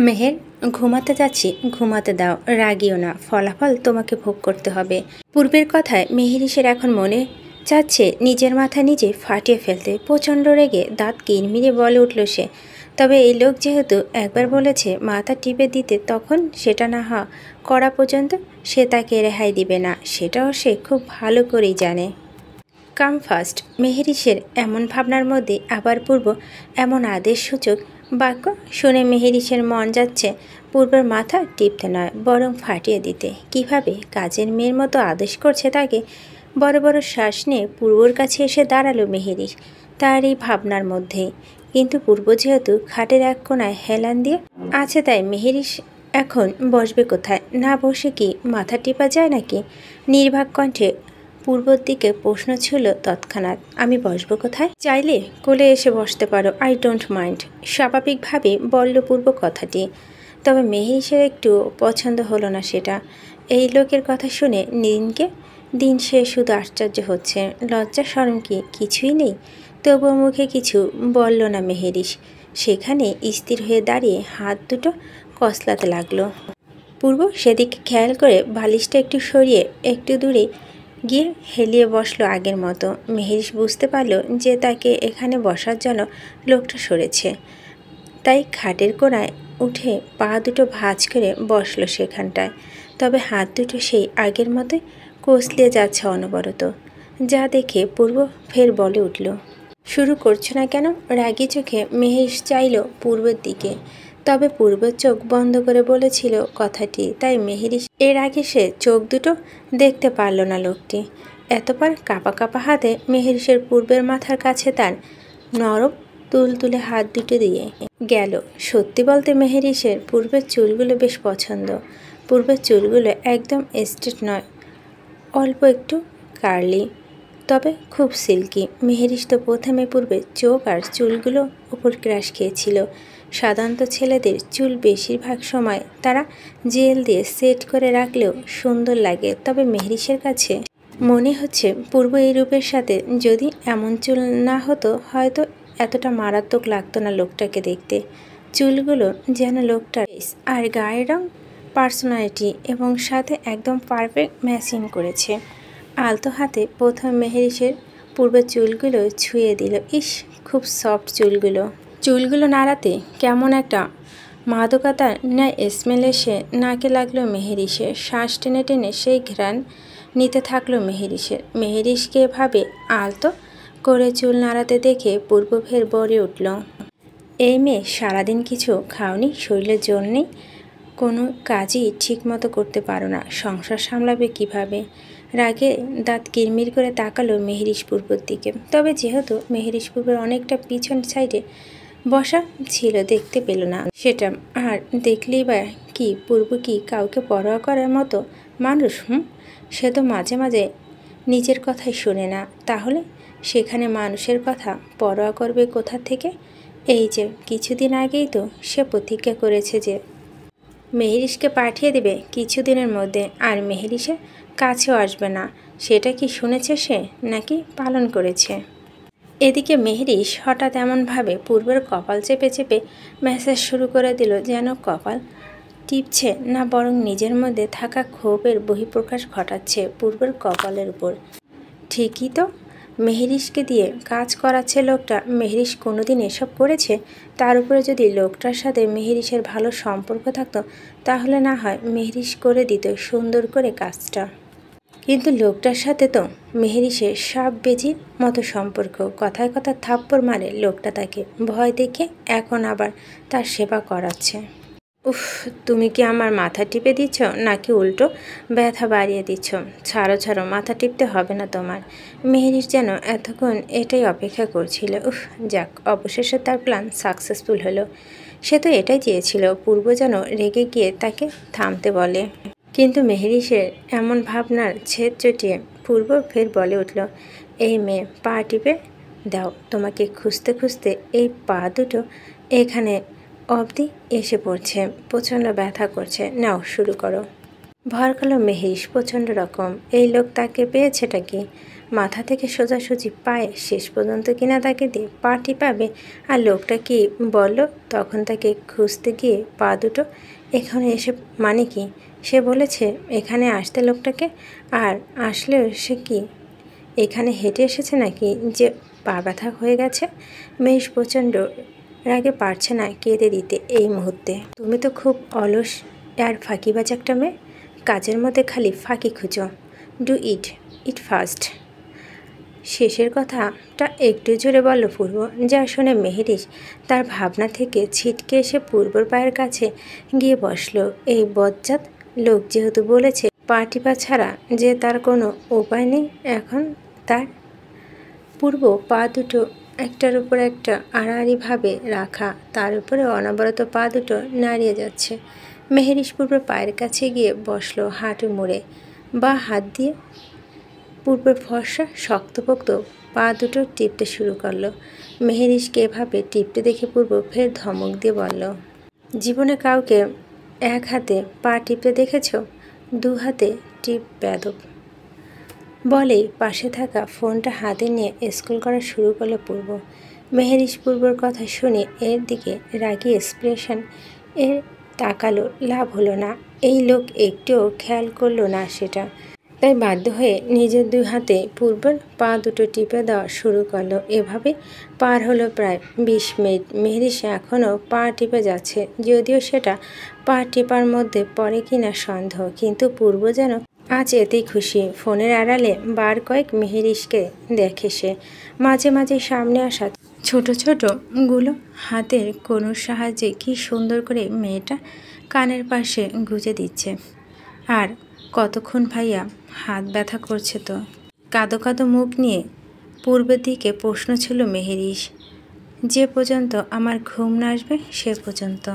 মেহের, ঘুমাতে যাচ্ছি, ঘুমাতে দাও, রাগিও না, ফলাফল তোমাকে ভোগ করতে হবে। পূর্বের কথায় মেহেরিসের এখন মনে চাচ্ছে নিজের মাথা নিজে ফাটিয়ে ফেলতে। প্রচণ্ড রেগে দাঁত কিরমিরে বলে উঠল সে। তবে এই লোক যেহেতু একবার বলেছে মাথা টিপে দিতে, তখন সেটা না করা পর্যন্ত সে তাকে রেহাই দিবে না, সেটাও সে খুব ভালো করেই জানে। Come first. মেহেরিসের এমন ভাবনার মধ্যে আবার পূর্ব এমন আদেশসূচক বাক্য শুনে মেহেরিসের মন যাচ্ছে পূর্বের মাথা টিপতে নয়, বরং ফাটিয়ে দিতে। কিভাবে? কাজের মেয়ের মতো আদেশ করছে তাকে। বড় বড় শ্বাস নিয়ে পূর্বর কাছে এসে দাঁড়ালো মেহেরিস তার এই ভাবনার মধ্যেই। কিন্তু পূর্ব যেহেতু খাটের এক কোণায় হেলান দিয়ে আছে, তাই মেহেরিস এখন বসবে কোথায়? না বসে কি মাথা টিপা যায় নাকি? নির্বাক কণ্ঠে পূর্বর দিকে প্রশ্ন ছিল তৎক্ষণাৎ। আমি বসবো কোথায়? চাইলে কোলে এসে বসতে পারো, আই ডোন্ট মাইন্ড। স্বাভাবিকভাবে বলল পূর্ব কথাটি। তবে মেহেরিসের একটু পছন্দ হলো না সেটা। এই লোকের কথা শুনে দিন সে শুধু আশ্চর্য হচ্ছে। লজ্জা শরম কি কিছুই নেই? তবুও মুখে কিছু বলল না মেহেরিস। সেখানে স্থির হয়ে দাঁড়িয়ে হাত দুটো কসলাতে লাগলো। পূর্ব সেদিকে খেয়াল করে বালিশটা একটু সরিয়ে একটু দূরে গিয়ে হেলিয়ে বসলো আগের মতো। মেহেরিস বুঝতে পারল যে তাকে এখানে বসার জন্য লোকটা সরেছে, তাই খাটের কোণায় উঠে পা দুটো ভাঁজ করে বসলো সেখানটায়। তবে হাত দুটো সেই আগের মতোই কসলিয়ে যাচ্ছে অনবরত, যা দেখে পূর্ব ফের বলে উঠল, শুরু করছো না কেন? রাগি চোখে মেহেরিস চাইল পূর্বের দিকে। তবে পূর্বের চোখ বন্ধ করে বলেছিল কথাটি, তাই মেহেরিস এর আগে সে চোখ দুটো দেখতে পারল না লোকটি। এতবার কাঁপা কাঁপা হাতে মেহেরিসের পূর্বের মাথার কাছে তার নরম তুলতুলে হাত দুটো দিয়ে গেল। সত্যি বলতে মেহেরিসের পূর্বের চুলগুলো বেশ পছন্দ। পূর্বের চুলগুলো একদম স্ট্রেট নয়, অল্প একটু কার্লি, তবে খুব সিল্কি। মেহেরিস তো প্রথমে পূর্বে চোখ আর চুলগুলো উপর ক্রাশ খেয়েছিল। সাধারণত ছেলেদের চুল বেশিরভাগ সময় তারা জেল দিয়ে সেট করে রাখলেও সুন্দর লাগে, তবে মেহেরিসের কাছে মনে হচ্ছে পূর্ব এই রূপের সাথে যদি এমন চুল না হতো হয়তো এতটা মারাত্মক লাগতো না লোকটাকে দেখতে। চুলগুলো যেন লোকটার আর গায়ের রং, পার্সোনালিটি এবং সাথে একদম পারফেক্ট ম্যাচিং করেছে। আলতো হাতে প্রথম মেহেরিসের পূর্বের চুলগুলো ছুঁয়ে দিল। ইস, খুব সফট চুলগুলো নাড়াতে কেমন একটা মাদকতার ন্যায় স্মেল এসে নাকে লাগলো মেহেরিসের। শ্বাস টেনে টেনে সেই ঘ্রাণ নিতে থাকলো মেহেরিসকে এভাবে আলতো করে চুল নাড়াতে দেখে পূর্ব ফের বলে উঠল, এই মেয়ে সারাদিন কিছু খাওনি? শরীরের জোর নেই? কোনো কাজই ঠিক মতো করতে পারো না, সংসার সামলাবে কিভাবে? রাগে দাঁত কিরমির করে তাকালো মেহেরিস পূর্বর দিকে। তবে যেহেতু মেহেরিস পূর্বের অনেকটা পিছন সাইডে বসা ছিল, দেখতে পেল না সেটা। আর দেখলেই বা কি, পূর্ব কি কাউকে পরোয়া করার মতো মানুষ? সে তো মাঝে মাঝে নিজের কথাই শোনে না, তাহলে সেখানে মানুষের কথা পরোয়া করবে কোথা থেকে? এই যে কিছুদিন আগেই তো সে প্রতিজ্ঞা করেছে যে মেহেরিসকে পাঠিয়ে দেবে কিছুদিনের মধ্যে, আর মেহেরিসের কাছেও আসবে না। সেটা কি শুনেছে সে, নাকি পালন করেছে? এদিকে মেহেরিস হঠাৎ এমনভাবে পূর্বের কপাল চেপে চেপে ম্যাসাজ শুরু করে দিল, যেন কপাল টিপছে না, বরং নিজের মধ্যে থাকা ক্ষোভের বহিঃপ্রকাশ ঘটাচ্ছে পূর্বের কপালের উপর। ঠিকই তো, মেহেরিসকে দিয়ে কাজ করাচ্ছে লোকটা। মেহেরিস কোনোদিন এসব করেছে? তার উপরে যদি লোকটার সাথে মেহেরিসের ভালো সম্পর্ক থাকতো, তাহলে না হয় মেহেরিস করে দিত সুন্দর করে কাজটা। কিন্তু লোকটার সাথে তো মেহেরিসের সাপ বেজির মতো সম্পর্ক। কথায় কথা থাপ্পড় মারে লোকটা তাকে, ভয় দেখে এখন আবার তার সেবা করাচ্ছে। উফ, তুমি কি আমার মাথা টিপে দিচ্ছ নাকি উল্টো ব্যথা বাড়িয়ে দিচ্ছ? ছাড়ো, মাথা টিপতে হবে না তোমার। মেহেরিস যেন এতক্ষণ এটাই অপেক্ষা করছিল। উফ, যাক, অবশেষে তার প্ল্যান সাকসেসফুল হলো। সে তো এটাই চেয়েছিল পূর্ব যেন রেগে গিয়ে তাকে থামতে বলে। কিন্তু মেহেরিসের এমন ভাবনার ছেদ চটিয়ে পূর্ব ফের বলে উঠল, এই মেয়ে, পা টিপে দাও। তোমাকে খুঁজতে খুঁজতে এই পা দুটো এখানে অবধি এসে পড়ছে, প্রচণ্ড ব্যথা করছে। নাও, শুরু করো। ভর কালো মেহেরিস প্রচণ্ড রকম। এই লোক তাকে পেয়েছেটা কি? মাথা থেকে সোজাসুজি পায়ে শেষ পর্যন্ত কিনা তাকে দিয়ে পা টিপাবে। আর লোকটা কি বলল তখন তাকে খুঁজতে গিয়ে পা দুটো এখানে এসে মানে কি? সে বলেছে এখানে আসতে লোকটাকে, আর আসলেও সে কি এখানে হেঁটে এসেছে নাকি যে পা ব্যথা হয়ে গেছে? মেষ প্রচণ্ড রাগে পারছে না কেঁদে দিতে এই মুহূর্তে। তুমি তো খুব অলস আর ফাঁকিবাজ একটা মেয়ে, কাজের মধ্যে খালি ফাঁকি খুঁজো। Do it fast. শেষের কথাটা একটু জোরে বলল পূর্ব, যা শুনে মেহেরিশ তার ভাবনা থেকে ছিটকে এসে পূর্বর পায়ের কাছে গিয়ে বসলো। এই বজ্জাত লোক যেহেতু বলেছে পা টিপা ছাড়া যে তার কোনো উপায় নেই, এখন তার পূর্ব পা দুটো একটার উপর একটা আড়াআড়িভাবে রাখা, তার উপরে অনবরত পা দুটো নাড়িয়ে যাচ্ছে। মেহেরিশ পূর্বের পায়ের কাছে গিয়ে বসলো হাঁটু মুড়ে, বা হাত দিয়ে পূর্বের ফর্সা শক্তপোক্ত পা দুটো টিপতে শুরু করলো। মেহেরিশকে এভাবে টিপতে দেখে পূর্ব ফের ধমক দিয়ে বলল, জীবনে কাউকে এক হাতে পা টিপতে দেখেছ? দু হাতে টিপ বেদব। বলেই পাশে থাকা ফোনটা হাতে নিয়ে স্ক্রল করা শুরু করলো পূর্ব। মেহেরিশ পূর্বর কথা শুনে এর দিকে রাগি এক্সপ্রেশন এর তাকালো, লাভ হলো না। এই লোক একটুও খেয়াল করলো না সেটা, তাই বাধ্য হয়ে নিজের দুই হাতে পূর্বের পা দুটো টিপে দেওয়া শুরু করলো। এভাবে পার হলো প্রায় 20 মিনিট। মেহেরিশ এখনও পা টিপে যাচ্ছে, যদিও সেটা পা টিপার মধ্যে পড়ে কিনা সন্দেহ, কিন্তু পূর্ব যেন আজ এতেই খুশি। ফোনের আড়ালে বার কয়েক মেহেরিশকে দেখে সে, মাঝে মাঝে সামনে আসা ছোট ছোট গুলো হাতের কোনো সাহায্যে কি সুন্দর করে মেয়েটা কানের পাশে গুঁজে দিচ্ছে। আর কতক্ষণ ভাইয়া, হাত ব্যথা করছে তো। কাঁদো কাঁদো মুখ নিয়ে পূর্বের দিকে প্রশ্ন ছিল মেহেরিশ, যে পর্যন্ত আমার ঘুম না আসবে সে পর্যন্ত।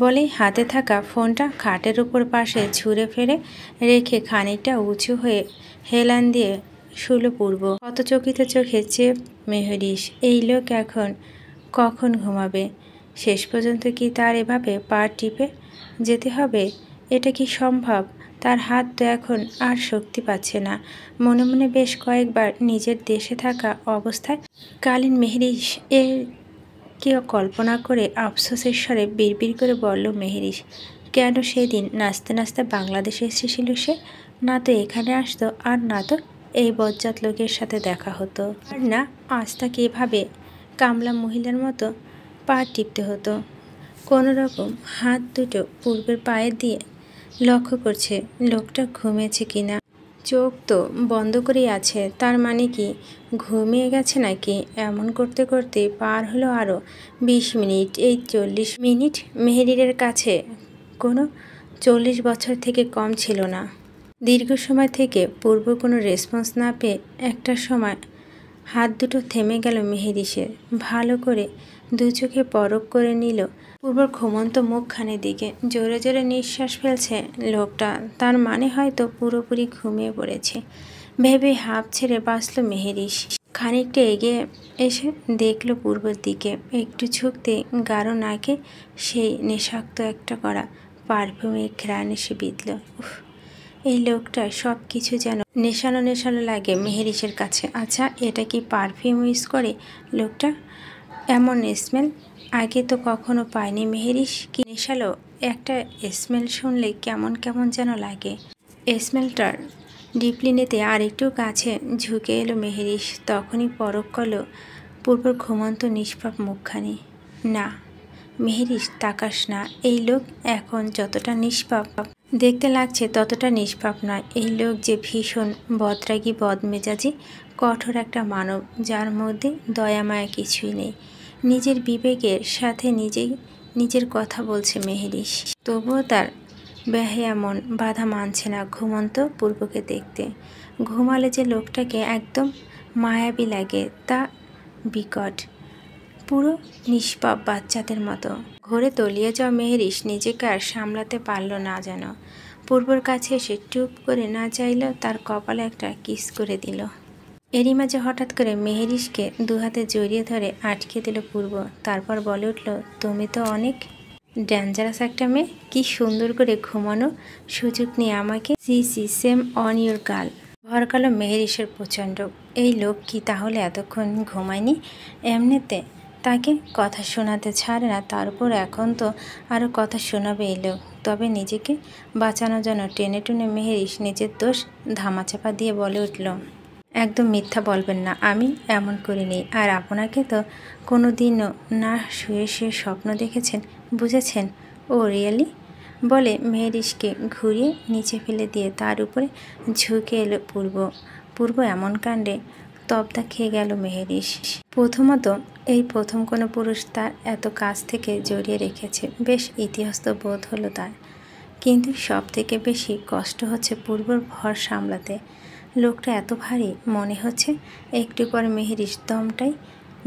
বলেই হাতে থাকা ফোনটা খাটের উপর পাশে ছুঁড়ে ফেলে রেখে খানিকটা উঁচু হয়ে হেলান দিয়ে শুলো পূর্ব। হতচকিত চোখে চেয়ে মেহেরিশ, এই লোক এখন কখন ঘুমাবে? শেষ পর্যন্ত কি তার এভাবে পা টিপে যেতে হবে? এটা কি সম্ভব? তার হাত তো এখন আর শক্তি পাচ্ছে না। মনে মনে বেশ কয়েকবার নিজের দেশে থাকা অবস্থায় কালীন মেহেরিশ এর কেউ কল্পনা করে আফসোসের স্বরে বিড়বিড় করে বলল মেহেরিশ, কেন সেদিন নাচতে নাচতে বাংলাদেশে এসেছিল সে? না তো এখানে আসতো, আর না তো এই বজ্জাত লোকের সাথে দেখা হতো, আর না আজ তাকে এভাবে কামলা মহিলার মতো পা টিপতে হতো। কোনো রকম হাত দুটো পূর্বের পায়ে দিয়ে লক্ষ্য করছে লোকটা ঘুমিয়েছে কিনা। চোখ তো বন্ধ করেই আছে, তার মানে কি ঘুমিয়ে গেছে নাকি? এমন করতে করতে পার হলো আরও 20 মিনিট। এই 40 মিনিট মেহেরিরের কাছে কোনো 40 বছর থেকে কম ছিল না। দীর্ঘ সময় থেকে পূর্ব কোনো রেসপন্স না পেয়ে একটা সময় হাত দুটো থেমে গেল মেহেরিশের। ভালো করে দু চোখে পরখ করে নিল পূর্বর ঘুমন্ত মুখখানের দিকে। জোরে জোরে নিঃশ্বাস ফেলছে লোকটা, তার মানে হয়তো পুরোপুরি ঘুমিয়ে পড়েছে ভেবে হাঁপ ছেড়ে বাঁচল মেহেরিশ। খানিকটা এগিয়ে এসে দেখল পূর্বের দিকে, একটু ঝুঁকতে গাঢ় নাকে সেই নেশাক্ত একটা করা পারফিউমের ঘ্রাণ এসে বিঁধল। উফ, এই লোকটা সব কিছু যেন নেশানো নেশানো লাগে মেহেরিশের কাছে। আচ্ছা, এটা কি পারফিউম ইউজ করে লোকটা? এমন স্মেল আগে তো কখনো পায়নি মেহেরিশ। কি নেশালো একটা স্মেল, শুনলে কেমন কেমন যেন লাগে। স্মেলটার ডিপলি নিতে আর একটু কাছে ঝুঁকে এলো মেহেরিশ। তখনই পরখ করল পূর্বর ঘুমন্ত নিষ্পাপ মুখখানি। না মেহেরিশ, তাকাস না। এই লোক এখন যতটা নিষ্পাপ দেখতে লাগছে ততটা নিষ্পাপ নয়। এই লোক যে ভীষণ বদরাগী, বদমেজাজি, কঠোর একটা মানব, যার মধ্যে দয়া মায়া কিছুই নেই। নিজের বিবেকের সাথে নিজের কথা বলছে মেহেরিশ, তবুও তার বেহায়া মন বাধা মানছে না ঘুমন্ত পূর্বকে দেখতে। ঘুমালে যে লোকটাকে একদম মায়াবী লাগে, তা বিকট, পুরো নিষ্পাপ বাচ্চাদের মতো। ঘরে তলিয়ে যাওয়া মেহেরিশ নিজেকে আর সামলাতে পারল না, যেন পূর্বর কাছে এসে টুপ করে না চাইলেও তার কপালে একটা কিস করে দিল। এরই মাঝে হঠাৎ করে মেহেরিশকে দু হাতে জড়িয়ে ধরে আটকে দিল পূর্ব। তারপর বলে উঠল, তুমি তো অনেক ডেঞ্জারাস একটা মেয়ে। কি সুন্দর করে ঘুমানো সুযোগ নিয়ে আমাকে see see shame on your girl. ভরকালো মেহেরিসের প্রচণ্ড। এই লোক কি তাহলে এতক্ষণ ঘুমায়নি? এমনিতে তাকে কথা শোনাতে ছাড়ে না, তার উপর এখন তো আরও কথা শোনাবে এই লোক। তবে নিজেকে বাঁচানোর জন্য টেনে টুনে মেহেরিস নিজের দোষ ধামাচাপা দিয়ে বলে উঠল, একদম মিথ্যা বলবেন না, আমি এমন করিনি। আর আপনাকে তো কোনো দিনও না শুয়ে শুয়ে স্বপ্ন দেখেছেন, বুঝেছেন? ও রিয়েলি? বলে মেহেরিসকে ঘুরিয়ে নিচে ফেলে দিয়ে তার উপরে ঝুঁকে এলো পূর্ব এমন কাণ্ডে তবদা খেয়ে গেল মেহেরিস। প্রথমত এই প্রথম কোনো পুরুষ তার এত কাছ থেকে জড়িয়ে রেখেছে, বেশ ইতিহাস্ত বোধ হলো তার। কিন্তু সব থেকে বেশি কষ্ট হচ্ছে পূর্বর ভর সামলাতে। লোকটা এত ভারী, মনে হচ্ছে একটু পর মেহেরিস দমটাই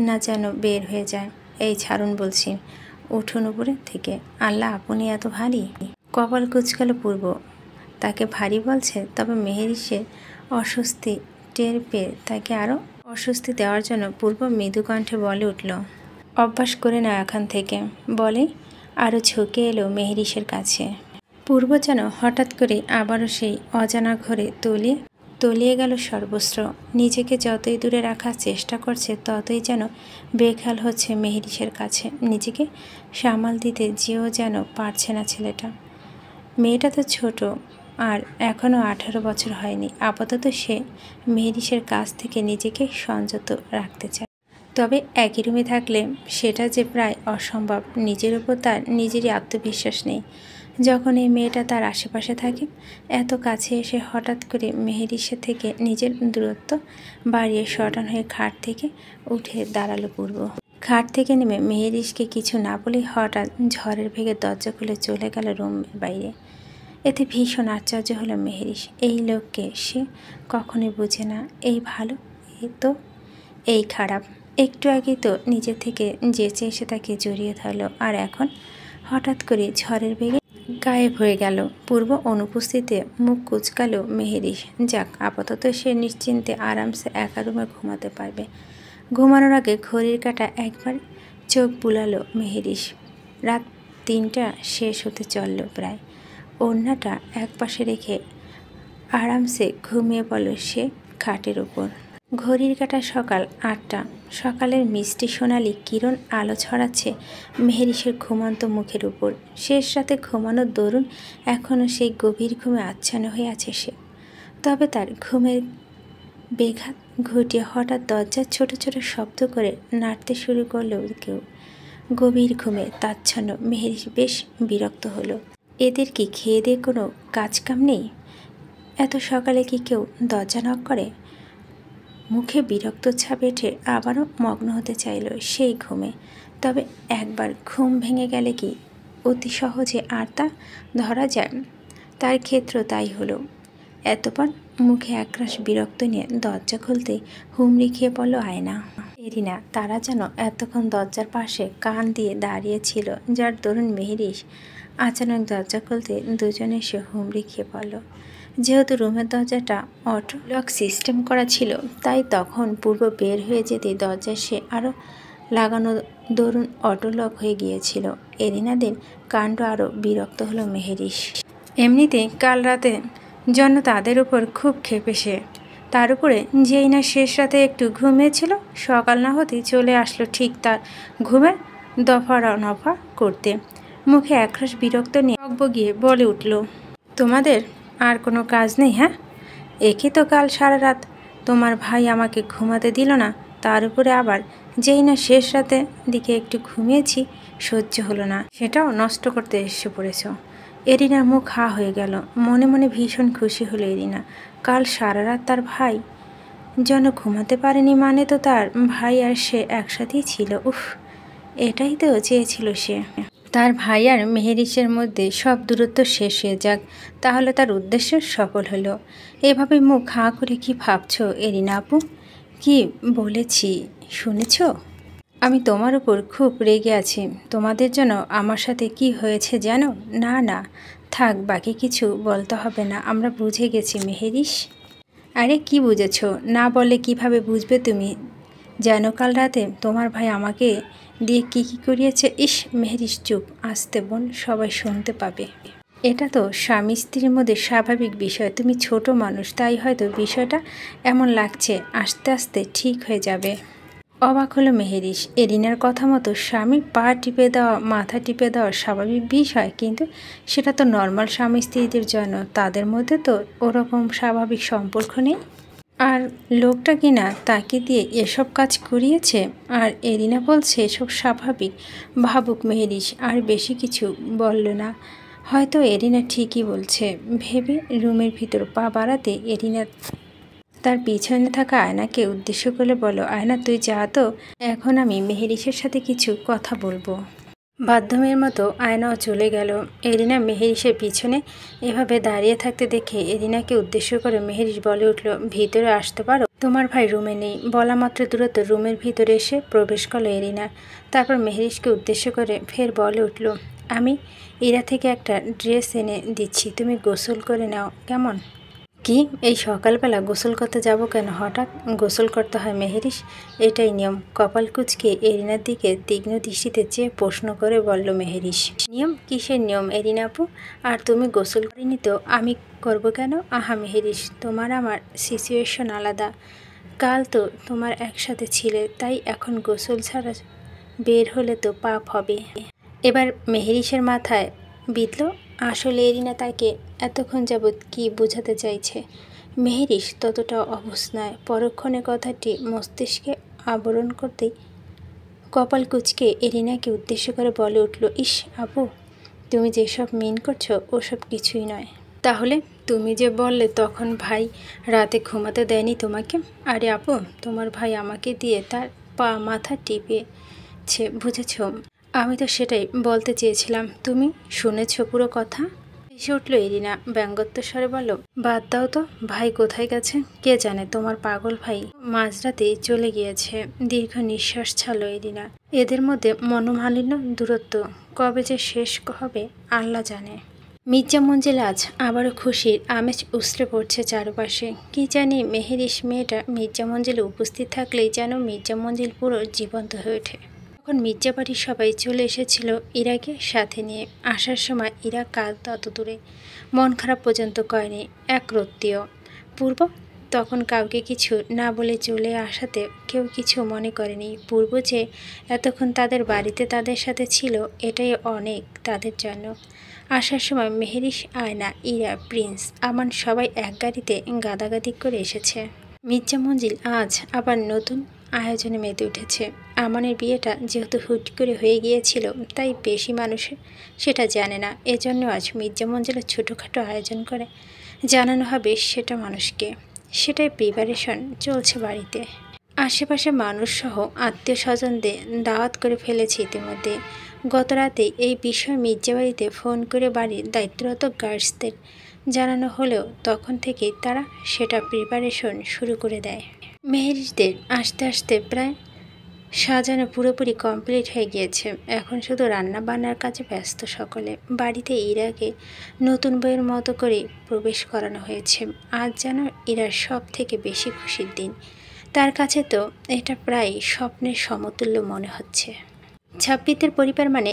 না যেন বের হয়ে যায়। এই ছাড়ুন বলছি, উঠুন উপরে থেকে। আল্লাহ, আপনি এত ভারী? কপাল কুঁচকালো পূর্ব। তাকে ভারী বলছে? তবে মেহেরিসের অস্বস্তি টের পেয়ে তাকে আরও অস্বস্তি দেওয়ার জন্য পূর্ব মৃদু কণ্ঠে বলে উঠল, অভ্যাস করে নাও এখান থেকে, বলে আরও ঝুঁকে এলো মেহেরিসের কাছে। পূর্ব যেন হঠাৎ করে আবারও সেই অজানা ঘরে তলিয়ে গেল সর্বস্ব। নিজেকে যতই দূরে রাখার চেষ্টা করছে ততই যেন বেখাল হচ্ছে মেহেরিসের কাছে। নিজেকে সামাল দিতে যেও যেন পারছে না ছেলেটা। মেয়েটা তো ছোট, আর এখনও 18 বছর হয়নি। আপাতত সে মেহেরিসের কাছ থেকে নিজেকে সংযত রাখতে চায়। তবে একই রুমে থাকলে সেটা যে প্রায় অসম্ভব। নিজের উপর তার নিজেরই আত্মবিশ্বাস নেই। যখন এই মেয়েটা তার আশেপাশে থাকে, এত কাছে এসে হঠাৎ করে মেহেরিসের থেকে নিজের দূরত্ব বাড়িয়ে শটান হয়ে খাট থেকে উঠে দাঁড়ালো পূর্ব। খাট থেকে নেমে মেহেরিসকে কিছু না বলেই হঠাৎ ঝড়ের ভেগে দরজা খুলে চলে গেল রুমের বাইরে। এতে ভীষণ আশ্চর্য হলো মেহেরিস। এই লোককে সে কখনোই বুঝে না। এই ভালো, এই খারাপ। একটু আগেই তো নিজে থেকে যেচে এসে তাকে জড়িয়ে ধরলো, আর এখন হঠাৎ করে ঝড়ের বেগে গায়েব হয়ে গেল। পূর্ব অনুপস্থিতিতে মুখ কুচকালো মেহেরিস। যাক, আপাতত সে নিশ্চিন্তে আরামসে একা রুমে ঘুমাতে পারবে। ঘুমানোর আগে ঘড়ির কাঁটা একবার চোখ বুলালো মেহেরিস। রাত 3টা শেষ হতে চলল প্রায়। ওড়নাটা একপাশে রেখে আরামসে ঘুমিয়ে পড়ল সে খাটের ওপর। ঘড়ির কাঁটা সকাল 8টা। সকালের মিষ্টি সোনালি কিরণ আলো ছড়াচ্ছে মেহেরিসের ঘুমন্ত মুখের উপর। শেষ রাতে ঘুমানোর দরুন এখনও সেই গভীর ঘুমে আচ্ছন্ন হয়ে আছে সে। তবে তার ঘুমের বেঘাত ঘটিয়ে হঠাৎ দরজার ছোট ছোট শব্দ করে নাড়তে শুরু করলো কেউ। গভীর ঘুমে তাচ্ছন্ন মেহেরিস বেশ বিরক্ত হলো। এদের কি খেয়ে দিয়ে কোনো কাজকাম নেই? এত সকালে কি কেউ দরজা নক করে? মুখে বিরক্ত ছাপ এঁটে আবারও মগ্ন হতে চাইল সেই ঘুমে। তবে একবার ঘুম ভেঙে গেলে কি অতি সহজে আর তা ধরা যায়? তার ক্ষেত্র তাই হলো। এতপর মুখে একরাশ বিরক্ত নিয়ে দরজা খুলতে হুমড়ি খেয়ে পড়ল আয়না। এরিনা। তারা যেন এতক্ষণ দরজার পাশে কান দিয়ে দাঁড়িয়েছিল, যার দরুন মেহেরিস আচানক দরজা খুলতে দুজনে সে হুমড়ি খেয়ে পড়ল। যেহেতু রুমের দরজাটা অটো লক সিস্টেম করা ছিল, তাই তখন পূর্ব বের হয়ে যেতে দরজা সে আরও লাগানো দরুন অটো লক হয়ে গিয়েছিল। এরিনাদের কাণ্ড আরও বিরক্ত হলো মেহেরিস। এমনিতে কাল রাতে জন্য তাদের উপর খুব ক্ষেপে সে। তার উপরে যেই না শেষ রাতে একটু ঘুমিয়েছিল, সকাল না হতেই চলে আসলো ঠিক তার ঘুমের দফা করতে। মুখে একরাশ বিরক্ত নিয়ে বকবকিয়ে বলে উঠল, তোমাদের আর কোনো কাজ নেই? হ্যাঁ, একে তো কাল সারা রাত তোমার ভাই আমাকে ঘুমাতে দিল না, তার উপরে আবার যেই না শেষ রাতে দিকে একটু ঘুমিয়েছি, সহ্য হলো না, সেটাও নষ্ট করতে এসে পড়েছ। এরিনার মুখ হা হয়ে গেল। মনে মনে ভীষণ খুশি হলো এরিনা। কাল সারা রাত তার ভাই যেন ঘুমাতে পারেনি, মানে তো তার ভাই আর সে একসাথেই ছিল। উফ, এটাই তো চেয়েছিল সে। তার ভাই আর মেহেরিসের মধ্যে সব দূরত্ব শেষ হয়ে যাক, তাহলে তার উদ্দেশ্য সফল হলো। এভাবে মুখ হাঁ করে কি ভাবছো এরিনা আপু? কি বলেছি শুনেছ? আমি তোমার উপর খুব রেগে আছি। তোমাদের জন্য আমার সাথে কি হয়েছে জানো? না না থাক, বাকি কিছু বলতে হবে না, আমরা বুঝে গেছি মেহেরিস। আরে কি বুঝেছ? না বললে কিভাবে বুঝবে তুমি? জানো কাল রাতে তোমার ভাই আমাকে দিয়ে কি করিয়েছে? ইস মেহেরিস চুপ, আস্তে বোন, সবাই শুনতে পাবে। এটা তো স্বামী স্ত্রীর মধ্যে স্বাভাবিক বিষয়, তুমি ছোট মানুষ তাই হয়তো বিষয়টা এমন লাগছে, আস্তে আস্তে ঠিক হয়ে যাবে। অবাক হলো মেহেরিশ। এরিনার কথা মতো স্বামী পা টিপে দেওয়া, মাথা টিপে দেওয়া স্বাভাবিক বিষয়, কিন্তু সেটা তো নর্মাল স্বামী স্ত্রীদের জন্য, তাদের মধ্যে তো ওরকম স্বাভাবিক সম্পর্ক নেই। আর লোকটা কিনা তাকে দিয়ে এসব কাজ করিয়েছে, আর এরিনা বলছে এসব স্বাভাবিক। ভাবুক মেহেরিশ, আর বেশি কিছু বলল না। হয়তো এরিনা ঠিকই বলছে ভেবে রুমের ভিতর পা বাড়াতে এরিনা তার পিছনে থাকা আয়নাকে উদ্দেশ্য করে বলল, আয়না তুই যা তো, এখন আমি মেহেরিশের সাথে কিছু কথা বলবো। বাধ্যমের মতো আয়নাও চলে গেল। এরিনা মেহেরিশের পিছনে এভাবে দাঁড়িয়ে থাকতে দেখে এরিনাকে উদ্দেশ্য করে মেহেরিশ বলে উঠল, ভিতরে আসতে পারো, তোমার ভাই রুমে নেই। বলা মাত্র দ্রুত রুমের ভিতরে এসে প্রবেশ করলো এরিনা। তারপর মেহেরিশকে উদ্দেশ্য করে ফের বলে উঠল, আমি ইরা থেকে একটা ড্রেস এনে দিচ্ছি, তুমি গোসল করে নাও কেমন? কি এই সকালবেলা গোসল করতে যাব কেন? হঠাৎ গোসল করতে হয় মেহেরিশ? এটাই নিয়ম। কপাল কুঁচকে এরিনার দিকে তীক্ষ্ণ দৃষ্টিতে চেয়ে প্রশ্ন করে বলল মেহেরিশ। নিয়ম? কিসের নিয়ম এরিনা আপু? আর তুমি গোসল করিনি তো আমি করব কেন? আহা মেহেরিশ, তোমার আমার সিচুয়েশন আলাদা। কাল তো তোমার একসাথে ছিলে, তাই এখন গোসল ছাড়া বের হলে তো পাপ হবে। এবার মেহেরিশের মাথায় বিঁধল আসলে এরিনা তাকে এতক্ষণ যাবৎ কি বোঝাতে চাইছে। মেহেরিশ ততটা অবুঝ নয়। পরক্ষণে কথাটি মস্তিষ্কে আবরণ করতেই কপাল কুঁচকে এরিনাকে উদ্দেশ্য করে বলে উঠল, ইস আপু, তুমি যেসব মিন করছো ওসব কিছুই নয়। তাহলে তুমি যে বললে তখন ভাই রাতে ঘুমাতে দেয়নি তোমাকে? আরে আপু, তোমার ভাই আমাকে দিয়ে তার পা মাথা টিপেছে, বুঝেছ? আমি তো সেটাই বলতে চেয়েছিলাম, তুমি শুনেছ পুরো কথা? এসে উঠল এরিনা, ব্যঙ্গত্ব স্বরে বলল, বাদ দাও তো, ভাই কোথায় গেছে কে জানে, তোমার পাগল ভাই মাঝরাতেই চলে গিয়েছে। দীর্ঘ নিঃশ্বাস ছাড়ল এরিনা। এদের মধ্যে মনোমালিন্য, দূরত্ব কবে যে শেষ হবে আল্লাহ জানে। মির্জা মঞ্জিল আজ আবারও খুশির আমেজ উছড়ে পড়ছে চারপাশে। কি জানি মেহেরিশ মেয়েটা মির্জা মঞ্জিলে উপস্থিত থাকলেই যেন মির্জা মঞ্জিল পুরো জীবন্ত হয়ে ওঠে। তখন মির্জা বাড়ির সবাই চলে এসেছিল ইরাকে সাথে নিয়ে। আসার সময় ইরা কাল তত দূরে, মন খারাপ পর্যন্ত করেনি এক রত্তিও। পূর্ব তখন কাউকে কিছু না বলে চলে আসাতে কেউ কিছু মনে করেনি। পূর্ব যে এতক্ষণ তাদের বাড়িতে তাদের সাথে ছিল, এটাই অনেক তাদের জন্য। আসার সময় মেহেরিশ, আয়না, ইরা, প্রিন্স, আমান সবাই এক গাড়িতে গাদাগাদি করে এসেছে। মির্জা মঞ্জিল আজ আবার নতুন আয়োজনে মেতে উঠেছে। আমানের বিয়েটা যেহেতু হুট করে হয়ে গিয়েছিল, তাই বেশি মানুষ সেটা জানে না। এজন্য আজ মির্জা মঞ্জিলের ছোটোখাটো আয়োজন করে জানানো হবে সেটা মানুষকে। সেটাই প্রিপারেশন চলছে বাড়িতে। আশেপাশে মানুষসহ আত্মীয় স্বজনদের দাওয়াত করে ফেলেছে ইতিমধ্যে। গত রাতে এই বিষয়ে মির্জা বাড়িতে ফোন করে বাড়ির দায়িত্বরত গার্ডসদের জানানো হলেও তখন থেকেই তারা সেটা প্রিপারেশন শুরু করে দেয়। মেহেরিশদের আসতে আসতে প্রায় সাজানো পুরোপুরি কমপ্লিট হয়ে গিয়েছে। এখন শুধু রান্না বান্নার কাজে ব্যস্ত সকলে। বাড়িতে ইরাকে নতুন বইয়ের মতো করে প্রবেশ করানো হয়েছে। আজ যেন ইরার সব থেকে বেশি খুশির দিন। তার কাছে তো এটা প্রায় স্বপ্নের সমতুল্য মনে হচ্ছে। ছাব্বিতের পরিবার মানে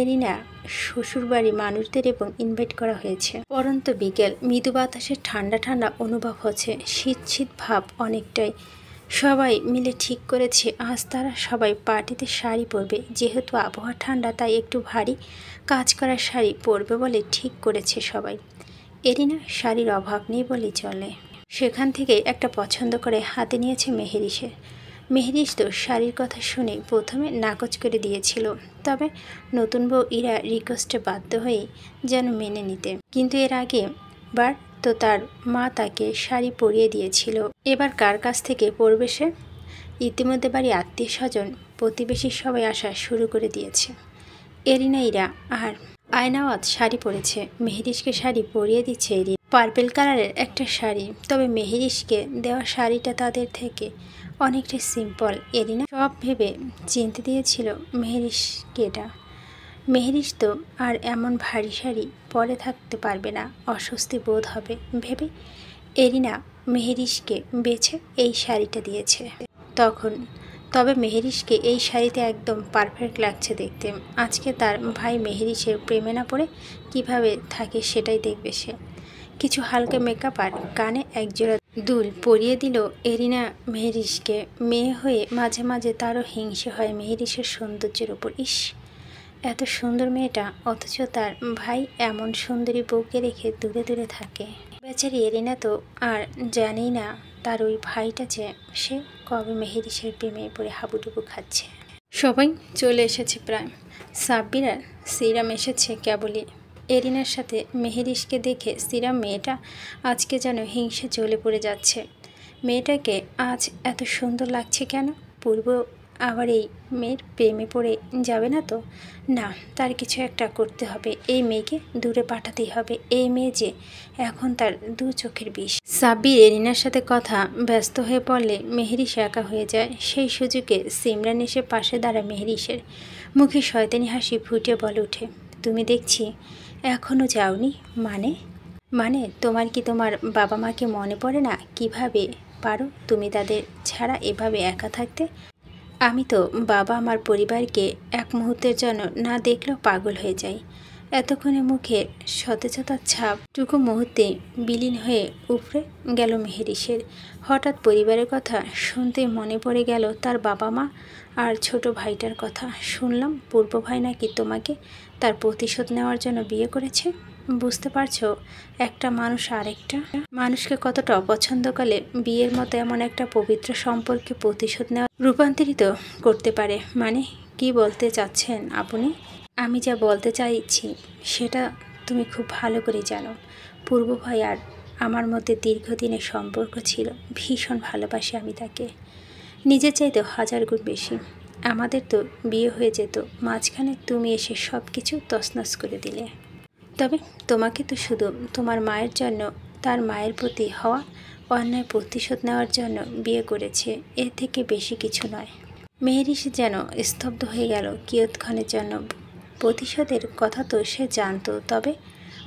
এরিনা শ্বশুরবাড়ি মানুষদের এবং ইনভাইট করা হয়েছে। পরন্ত বিকেল, মৃদু বাতাসে ঠান্ডা ঠান্ডা অনুভব হচ্ছে, শীত শীত ভাব অনেকটাই। সবাই মিলে ঠিক করেছে আজ তারা সবাই পার্টিতে শাড়ি পরবে। যেহেতু আবহাওয়া ঠান্ডা, তাই একটু ভারী কাজ করা শাড়ি পরবে বলে ঠিক করেছে সবাই। এরিনা শাড়ির অভাব নেই বলেই চলে। সেখান থেকে একটা পছন্দ করে হাতে নিয়েছে মেহেরিশে। মেহেরিশ তো শাড়ির কথা শুনে প্রথমে নাকচ করে দিয়েছিল, তবে নতুন বউ ইরা রিকোয়েস্টে বাধ্য হয়ে যেন মেনে নিতে। কিন্তু এর আগে বার তো তার মা তাকে শাড়ি পরিয়ে দিয়েছিল। এবার কার কাছ থেকে পরবে সে? ইতিমধ্যে বাড়ি আত্মীয় স্বজন প্রতিবেশী সবাই আসা শুরু করে দিয়েছে। এরিনা, ইরা আর আয়নাওয়াত শাড়ি পরেছে। মেহেরিশকে শাড়ি পরিয়ে দিচ্ছে এরিনা, পার্পেল কালারের একটা শাড়ি। তবে মেহেরিশকে দেওয়া শাড়িটা তাদের থেকে অনেকটা সিম্পল। এরিনা সব ভেবে চিনতে দিয়েছিল মেহেরিশকে এটা। মেহেরিশ তো আর এমন ভারী শাড়ি পরে থাকতে পারবে না, অস্বস্তি বোধ হবে ভেবে এরিনা মেহেরিশকে বেছে এই শাড়িটা দিয়েছে। তখন তবে মেহেরিশকে এই শাড়িতে একদম পারফেক্ট লাগছে দেখতে। আজকে তার ভাই মেহেরিশের প্রেমে না পড়ে কিভাবে থাকে সেটাই দেখবে সে। কিছু হালকা মেকআপ আর কানে একজোড়া দুল পরিয়ে দিল এরিনা মেহেরিশকে। মেয়ে হয়ে মাঝে মাঝে তারও হিংসে হয় মেহেরিশের সৌন্দর্যের উপর। ইস, এত সুন্দর মেয়েটা, অথচ তার ভাই এমন সুন্দরী বউকে রেখে দূরে দূরে থাকে। বেচারি এরিনা তো আর জানেই না তার ওই ভাইটা যে সে কবে মেহেরিশের প্রেমে পড়ে হাবুডুবু খাচ্ছে। সবাই চলে এসেছে প্রায়। সাব্বির আর সিরাম এসেছে কেবলই। এরিনার সাথে মেহেরিশকে দেখে সিরাম মেয়েটা আজকে যেন হিংসে জ্বলে পড়ে যাচ্ছে। মেয়েটাকে আজ এত সুন্দর লাগছে কেন? পূর্ব আবার এই মেয়ের প্রেমে পড়ে যাবে না তো? না, তার কিছু একটা করতে হবে। এই মেয়েকে দূরে পাঠাতেই হবে। এই মেয়ে যে এখন তার দু চোখের বিষ। সাব্বির এরিনার সাথে কথা ব্যস্ত হয়ে পড়লে মেহেরিশ একা হয়ে যায়। সেই সুযোগে সিমরান এসে পাশে দাঁড়ায় মেহেরিশের। মুখে শয়তানি হাসি ফুটে বলে ওঠে, তুমি দেখছি এখনও যাওনি? মানে তোমার কি তোমার বাবা মাকে মনে পড়ে না? কিভাবে পারো তুমি তাদের ছাড়া এভাবে একা থাকতে? আমি তো বাবা আমার পরিবারকে এক মুহূর্তের জন্য না দেখলেও পাগল হয়ে যাই। এতক্ষণে মুখের সতেজতার ছাপটুকু মুহূর্তে বিলীন হয়ে উপড়ে গেল মেহেরিশের। হঠাৎ পরিবারের কথা শুনতে মনে পড়ে গেল তার বাবা মা আর ছোট ভাইটার কথা। শুনলাম পূর্ব ভাই নাকি তোমাকে তার প্রতিশোধ নেওয়ার জন্য বিয়ে করেছে। বুঝতে পারছো একটা মানুষ আরেকটা মানুষকে কতটা অপছন্দ করলে বিয়ের মতো এমন একটা পবিত্র সম্পর্কে প্রতিশোধ নেওয়া রূপান্তরিত করতে পারে? মানে কি বলতে চাচ্ছেন আপনি? আমি যা বলতে চাইছি সেটা তুমি খুব ভালো করে জানো। পূর্ব ভাই আর আমার মধ্যে দীর্ঘদিনের সম্পর্ক ছিল। ভীষণ ভালোবাসি আমি তাকে, নিজের চাইতেও 1000 গুণ বেশি। আমাদের তো বিয়ে হয়ে যেত, মাঝখানে তুমি এসে সব কিছু তছনছ করে দিলে। তবে তোমাকে তো শুধু তোমার মায়ের জন্য, তার মায়ের প্রতি হওয়া অন্যায় প্রতিশোধ নেওয়ার জন্য বিয়ে করেছে, এর থেকে বেশি কিছু নয়। মেহেরিশ যেন স্তব্ধ হয়ে গেল কিয়ৎক্ষণের জন্য। প্রতিশোধের কথা তো সে জানতো, তবে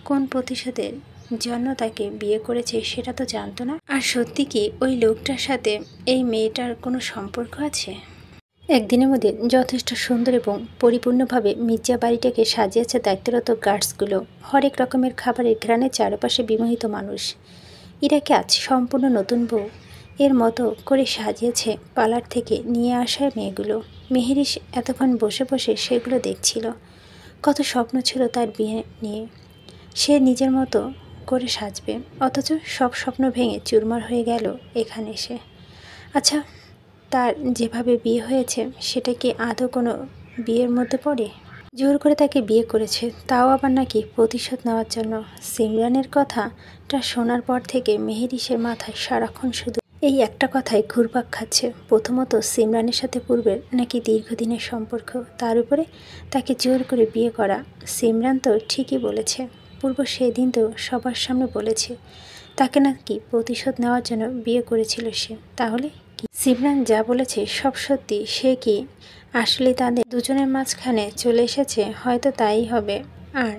কোন প্রতিশোধের জন্য তাকে বিয়ে করেছে সেটা তো জানতো না। আর সত্যি কি ওই লোকটার সাথে এই মেয়েটার কোনো সম্পর্ক আছে? একদিনের মধ্যে যথেষ্ট সুন্দর এবং পরিপূর্ণভাবে মির্জা বাড়িটাকে সাজিয়েছে দায়িত্বরত গার্ডসগুলো। হরেক রকমের খাবারের ঘ্রাণে চারপাশে বিমোহিত মানুষ। ইরাকে আজ সম্পূর্ণ নতুন বউ এর মতো করে সাজিয়েছে পার্লার থেকে নিয়ে আসা মেয়েগুলো। মেহেরিশ এতক্ষণ বসে বসে সেগুলো দেখছিল। কত স্বপ্ন ছিল তার বিয়ে নিয়ে, সে নিজের মতো করে সাজবে, অথচ সব স্বপ্ন ভেঙে চুরমার হয়ে গেল এখানে এসে। আচ্ছা, তার যেভাবে বিয়ে হয়েছে সেটা কি আদৌ কোনো বিয়ের মধ্যে পড়ে? জোর করে তাকে বিয়ে করেছে, তাও আবার নাকি প্রতিশোধ নেওয়ার জন্য। সিমরানের কথাটা শোনার পর থেকে মেহেরিশের মাথায় সারাক্ষণ শুধু এই একটা কথাই ঘুরপাক খাচ্ছে। প্রথমত সিমরানের সাথে পূর্বের নাকি দীর্ঘদিনের সম্পর্ক, তার উপরে তাকে জোর করে বিয়ে করা। সিমরান তো ঠিকই বলেছে, পূর্ব সেদিন তো সবার সামনে বলেছে তাকে নাকি প্রতিশোধ নেওয়ার জন্য বিয়ে করেছিল সে। তাহলে কি সিমরান যা বলেছে সব সত্যি? সে কি আসলে তাদের দুজনের মাঝখানে চলে এসেছে? হয়তো তাই হবে, আর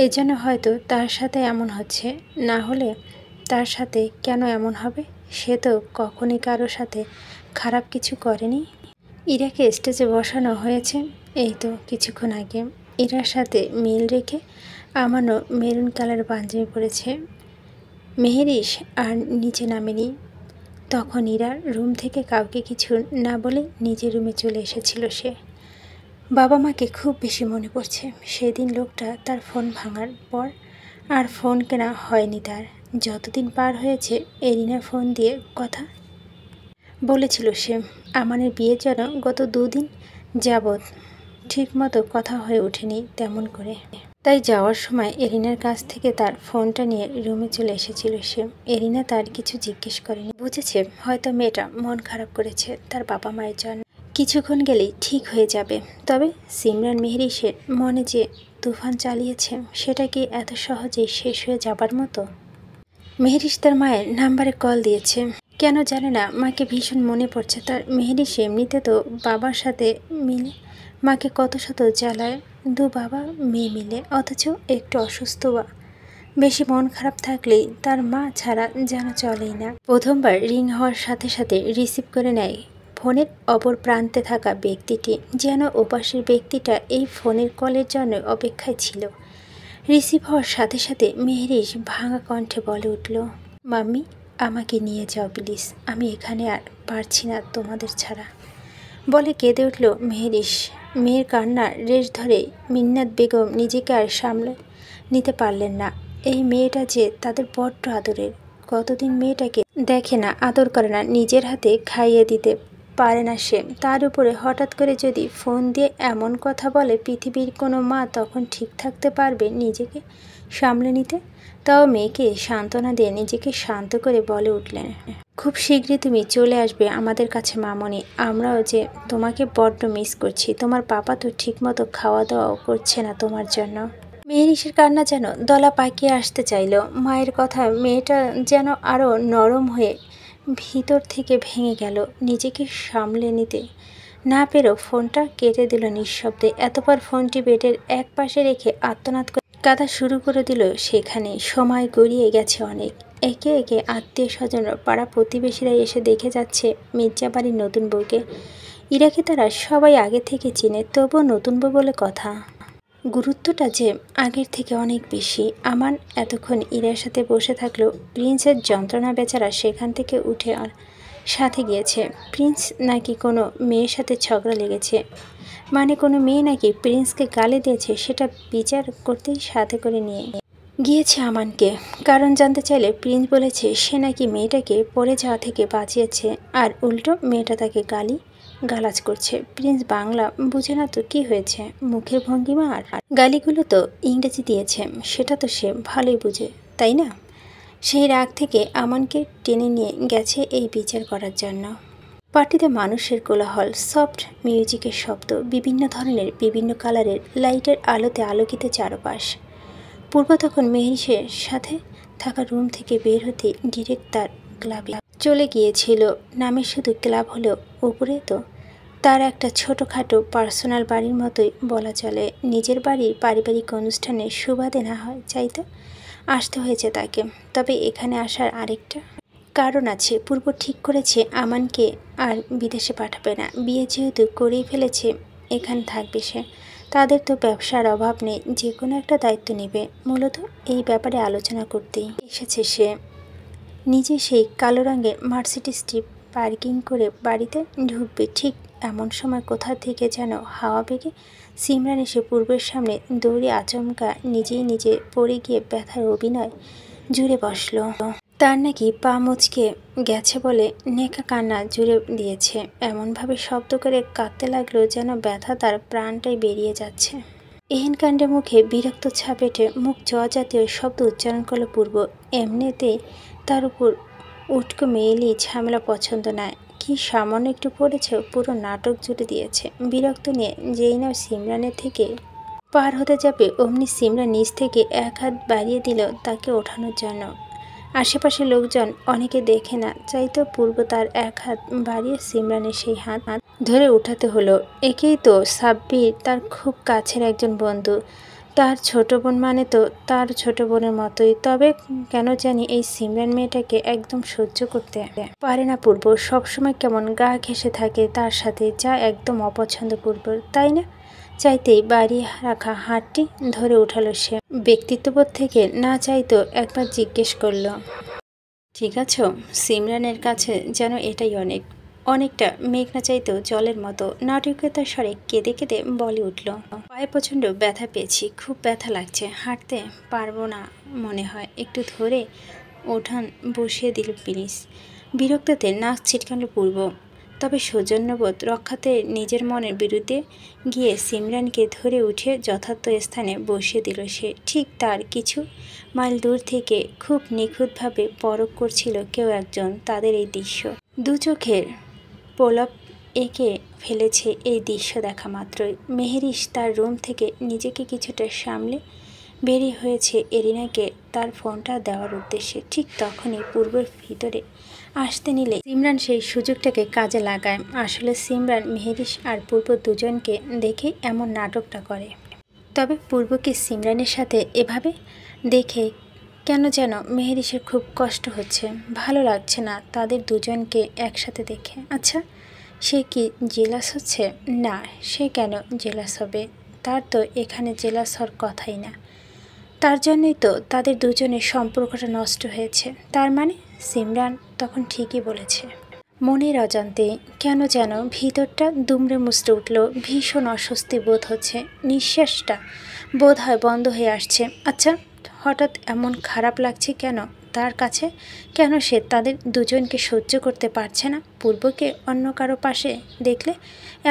এজন্য হয়তো তার সাথে এমন হচ্ছে। না হলে তার সাথে কেন এমন হবে? সে তো কখনই কারোর সাথে খারাপ কিছু করেনি। ইরাকে স্টেজে বসানো হয়েছে এই তো কিছুক্ষণ আগে। ইরার সাথে মিল রেখে আমানও মেরুন কালার পাঞ্জাবি পরেছে। মেহেরিশ আর নিচে নামেনি। তখন ইরার রুম থেকে কাউকে কিছু না বলে নিজের রুমে চলে এসেছিল সে। বাবা মাকে খুব বেশি মনে পড়ছে। সেদিন লোকটা তার ফোন ভাঙার পর আর ফোন কেনা হয়নি তার। যতদিন পার হয়েছে এরিনা ফোন দিয়ে কথা বলেছিল সে। আমানের বিয়ের জন্য গত 2 দিন যাবৎ ঠিকমতো কথা হয়ে ওঠেনি তেমন করে। তাই যাওয়ার সময় এরিনার কাছ থেকে তার ফোনটা নিয়ে রুমে চলে এসেছিল সে। এরিনা তার কিছু জিজ্ঞেস করেনি, বুঝেছে হয়তো মেয়েটা মন খারাপ করেছে তার বাবা মায়ের জন্য। কিছুক্ষণ গেলেই ঠিক হয়ে যাবে। তবে সিমরান মেহেরিশের মনে যে তুফান চালিয়েছে সেটা কি এত সহজেই শেষ হয়ে যাবার মতো? মেহেরিশ তার মায়ের নাম্বারে কল দিয়েছে। কেন জানে না মাকে ভীষণ মনে পড়ছে তার। মেহেরিশ এমনিতে তো বাবার সাথে মিলে মাকে কত শত জ্বালায়, 2 বাবা মেয়ে মিলে, অথচ একটু অসুস্থ বা বেশি মন খারাপ থাকলেই তার মা ছাড়া যেন চলেই না। প্রথমবার রিং হওয়ার সাথে সাথে রিসিভ করে নেয় ফোনের অপর প্রান্তে থাকা ব্যক্তিটি যেন ওপাশের ব্যক্তিটা এই ফোনের কলের জন্য অপেক্ষায় ছিল। রিসিভ হওয়ার সাথে সাথে মেহরিশ ভাঙা কণ্ঠে বলে উঠল, মাম্মি, আমাকে নিয়ে যাও প্লিজ, আমি এখানে আর পারছি না তোমাদের ছাড়া। বলে কেঁদে উঠল মেহরিশ। মেয়ের কান্নার রেশ ধরে মিন্নাত বেগম নিজেকে আর সামলে নিতে পারলেন না। এই মেয়েটা যে তাদের বড্ড আদরের। কতদিন মেয়েটাকে দেখে না, আদর করে না, নিজের হাতে খাইয়ে দিতে পারে না সে। তার উপরে হঠাৎ করে যদি ফোন দিয়ে এমন কথা বলে, পৃথিবীর কোনো মা তখন ঠিক থাকতে পারবে নিজেকে সামলে নিতে? তাও মেয়েকে সান্ত্বনা দিয়ে নিজেকে শান্ত করে বলে উঠলেন, খুব শীঘ্রই তুমি চলে আসবে আমাদের কাছে মামনি। আমরাও যে তোমাকে বড্ড মিস করছি। তোমার পাপা তো ঠিকমতো খাওয়া দাওয়াও করছে না তোমার জন্য। মেহরিশের কান্না যেন দলা পাকিয়ে আসতে চাইল। মায়ের কথা মেয়েটা যেন আরও নরম হয়ে ভিতর থেকে ভেঙে গেল। নিজেকে সামলে নিতে না পেরেও ফোনটা কেটে দিল নিঃশব্দে। এতবার ফোনটি বেডের এক পাশে রেখে আর্তনাদ করে কাঁদা শুরু করে দিল সেখানে। সময় গড়িয়ে গেছে অনেক। একে একে আত্মীয় স্বজনরা, পাড়া প্রতিবেশীরা এসে দেখে যাচ্ছে মির্জা বাড়ির নতুন বউকে। ইরাকে তারা সবাই আগে থেকে চিনে, তবুও নতুন বউ বলে কথা। গুরুত্বটা যে আগের থেকে অনেক বেশি। আমান এতক্ষণ ইরার সাথে বসে থাকলেও প্রিন্সের যন্ত্রণা বেচারা সেখান থেকে উঠে আর সাথে গিয়েছে। প্রিন্স নাকি কোনো মেয়ের সাথে ঝগড়া লেগেছে, মানে কোনো মেয়ে নাকি প্রিন্সকে গালি দিয়েছে, সেটা বিচার করতেই সাথে করে নিয়ে গিয়েছে আমানকে। কারণ জানতে চাইলে প্রিন্স বলেছে সে নাকি মেয়েটাকে পড়ে যাওয়া থেকে বাঁচিয়েছে, আর উল্টো মেয়েটা তাকে গালাজ করছে। প্রিন্স বাংলা বুঝে না তো কি হয়েছে, মুখের ভঙ্গিমা আর গালিগুলো তো ইংরেজি দিয়েছে, সেটা তো সে ভালোই বুঝে, তাই না? সেই রাগ থেকে আমানকে টেনে নিয়ে গেছে এই বিচার করার জন্য। পার্টিতে মানুষের কোলাহল, সফট মিউজিকের শব্দ, বিভিন্ন ধরনের বিভিন্ন কালারের লাইটের আলোতে আলোকিত চারপাশ। পূর্ব তখন মেহরিশের সাথে থাকা রুম থেকে বের হতে ডিরেক্ট তার ক্লাবে চলে গিয়েছিল। নামে শুধু ক্লাব হলেও উপরে তো তার একটা ছোটোখাটো পার্সোনাল বাড়ির মতোই বলা চলে। নিজের বাড়ির পারিবারিক অনুষ্ঠানে সুবাদে না হয় চাইতে আসতে হয়েছে তাকে। তবে এখানে আসার আরেকটা কারণ আছে। পূর্ব ঠিক করেছে আমানকে আর বিদেশে পাঠাবে না। বিয়ে যেহেতু করেই ফেলেছে, এখানে থাকবে সে। তাদের তো ব্যবসার অভাব নেই, যে কোনো একটা দায়িত্ব নেবে। মূলত এই ব্যাপারে আলোচনা করতেই এসেছে সে। নিজে সেই কালো রঙের মার্সিডিজটি পার্কিং করে বাড়িতে ঢুকবে, ঠিক এমন সময় কোথা থেকে যেন হাওয়া বেগে সিমরান এসে পূর্বের সামনে দৌড়ে আচমকা নিজে পড়ে গিয়ে ব্যথার অভিনয় জুড়ে বসল। তার নাকি পা মুচকে গেছে বলে নেকা কান্না জুড়ে দিয়েছে। এমনভাবে শব্দ করে কাঁদতে লাগলো যেন ব্যথা তার প্রাণটাই বেরিয়ে যাচ্ছে। এহেন কাণ্ডে মুখে বিরক্ত ছাপ এঁটে মুখ জ জাতীয় শব্দ উচ্চারণ করলো পূর্ব। এমনিতে তার উপর উটকো মেয়েলি ঝামেলা পছন্দ নয়। কি সামান্য একটু পড়েছে, পুরো নাটক জুড়ে দিয়েছে। বিরক্ত নিয়ে যেই না সিমরানের থেকে পার হতে যাবে, অমনি সিমরান নিচ থেকে এক হাত বাড়িয়ে দিল তাকে ওঠানোর জন্য। আশেপাশের লোকজন অনেকে দেখে না চাইতো পূর্ব তার এক হাত বাড়িয়ে সিমরানের সেই হাত ধরে উঠাতে হলো। একেই তো সাব্বির, তার খুব কাছের একজন বন্ধু। তার ছোট বোন মানে তো তার ছোট বোনের মতোই। তবে কেন জানি এই সিমরান মেয়েটাকে একদম সহ্য করতে পারে না পূর্ব। সবসময় কেমন গা ঘেঁষে থাকে তার সাথে, যা একদম অপছন্দ পূর্ব, তাই না? চাইতেই বাড়িয়ে রাখা হাতটি ধরে উঠালো সে। ব্যক্তিত্ববোধ থেকে না চাইতো একবার জিজ্ঞেস করলো, ঠিক আছো? সিমরানের কাছে যেন এটাই অনেকটা মেঘনা চাইতেও জলের মতো নাটকীয়তার স্বরে কেঁদে কেঁদে বলে উঠল, পায়ে প্রচণ্ড ব্যথা পেয়েছি, খুব ব্যথা লাগছে, হাঁটতে পারবো না মনে হয়, একটু ধরে ওঠান বসিয়ে দিল প্লিজ। বিরক্ততে নাক ছিটকালো পূর্ব। তবে সৌজন্যবোধ রক্ষাতে নিজের মনের বিরুদ্ধে গিয়ে সিমরানকে ধরে উঠে যথার্থ স্থানে বসিয়ে দিল সে। ঠিক তার কিছু মাইল দূর থেকে খুব নিখুঁতভাবে পরখ করছিল কেউ একজন তাদের এই দৃশ্য। দু চোখের প্রলাপ এঁকে ফেলেছে এই দৃশ্য দেখা মাত্রই। মেহরিশ তার রুম থেকে নিজেকে কিছুটা সামলে বেরিয়ে হয়েছে এরিনাকে তার ফোনটা দেওয়ার উদ্দেশ্যে। ঠিক তখনই পূর্বের ভিতরে আসতে নিলে সিমরান সেই সুযোগটাকে কাজে লাগায়। আসলে সিমরান মেহরিশ আর পূর্ব দুজনকে দেখে এমন নাটকটা করে। তবে পূর্বকে সিমরানের সাথে এভাবে দেখে কেন যেন মেহরিশের খুব কষ্ট হচ্ছে, ভালো লাগছে না তাদের দুজনকে একসাথে দেখে। আচ্ছা, সে কি জেলাস হচ্ছে? না, সে কেন জেলাস হবে? তার তো এখানে জেলাস হওয়ার কথাই না। তার জন্যই তো তাদের দুজনের সম্পর্কটা নষ্ট হয়েছে। তার মানে সিমরান তখন ঠিকই বলেছে। মনের অজান্তে কেন যেন ভিতরটা দুমড়ে মুচড়ে উঠল। ভীষণ অস্বস্তি বোধ হচ্ছে। নিঃশ্বাসটা বোধ হয় বন্ধ হয়ে আসছে। আচ্ছা, হঠাৎ এমন খারাপ লাগছে কেন তার কাছে? কেন সে তাদের দুজনকে সহ্য করতে পারছে না? পূর্বকে অন্য কারো পাশে দেখলে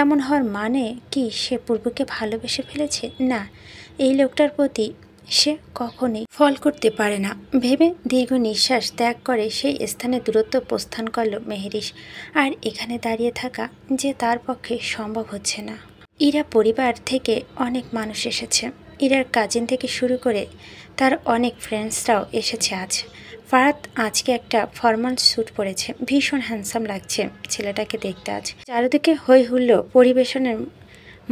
এমন হওয়ার মানে কি সে পূর্বকে ভালোবেসে ফেলেছে? না, এই লোকটার প্রতি সে কখনোই ফল করতে পারে না ভেবে দীর্ঘ নিঃশ্বাস ত্যাগ করে সেই স্থানে দূরত্ব প্রস্থান করল মেহেরিশ। আর এখানে দাঁড়িয়ে থাকা যে তার পক্ষে সম্ভব হচ্ছে না। ইরা পরিবার থেকে অনেক মানুষ এসেছে। ইরার কাজিন থেকে শুরু করে তার অনেক ফ্রেন্ডসরাও এসেছে আজ। ফারাত আজকে একটা ফর্মাল স্যুট পরেছে। ভীষণ হ্যান্ডসাম লাগছে ছেলেটাকে দেখতে আজ। চারিদিকে হই হুল্লো পরিবেশনের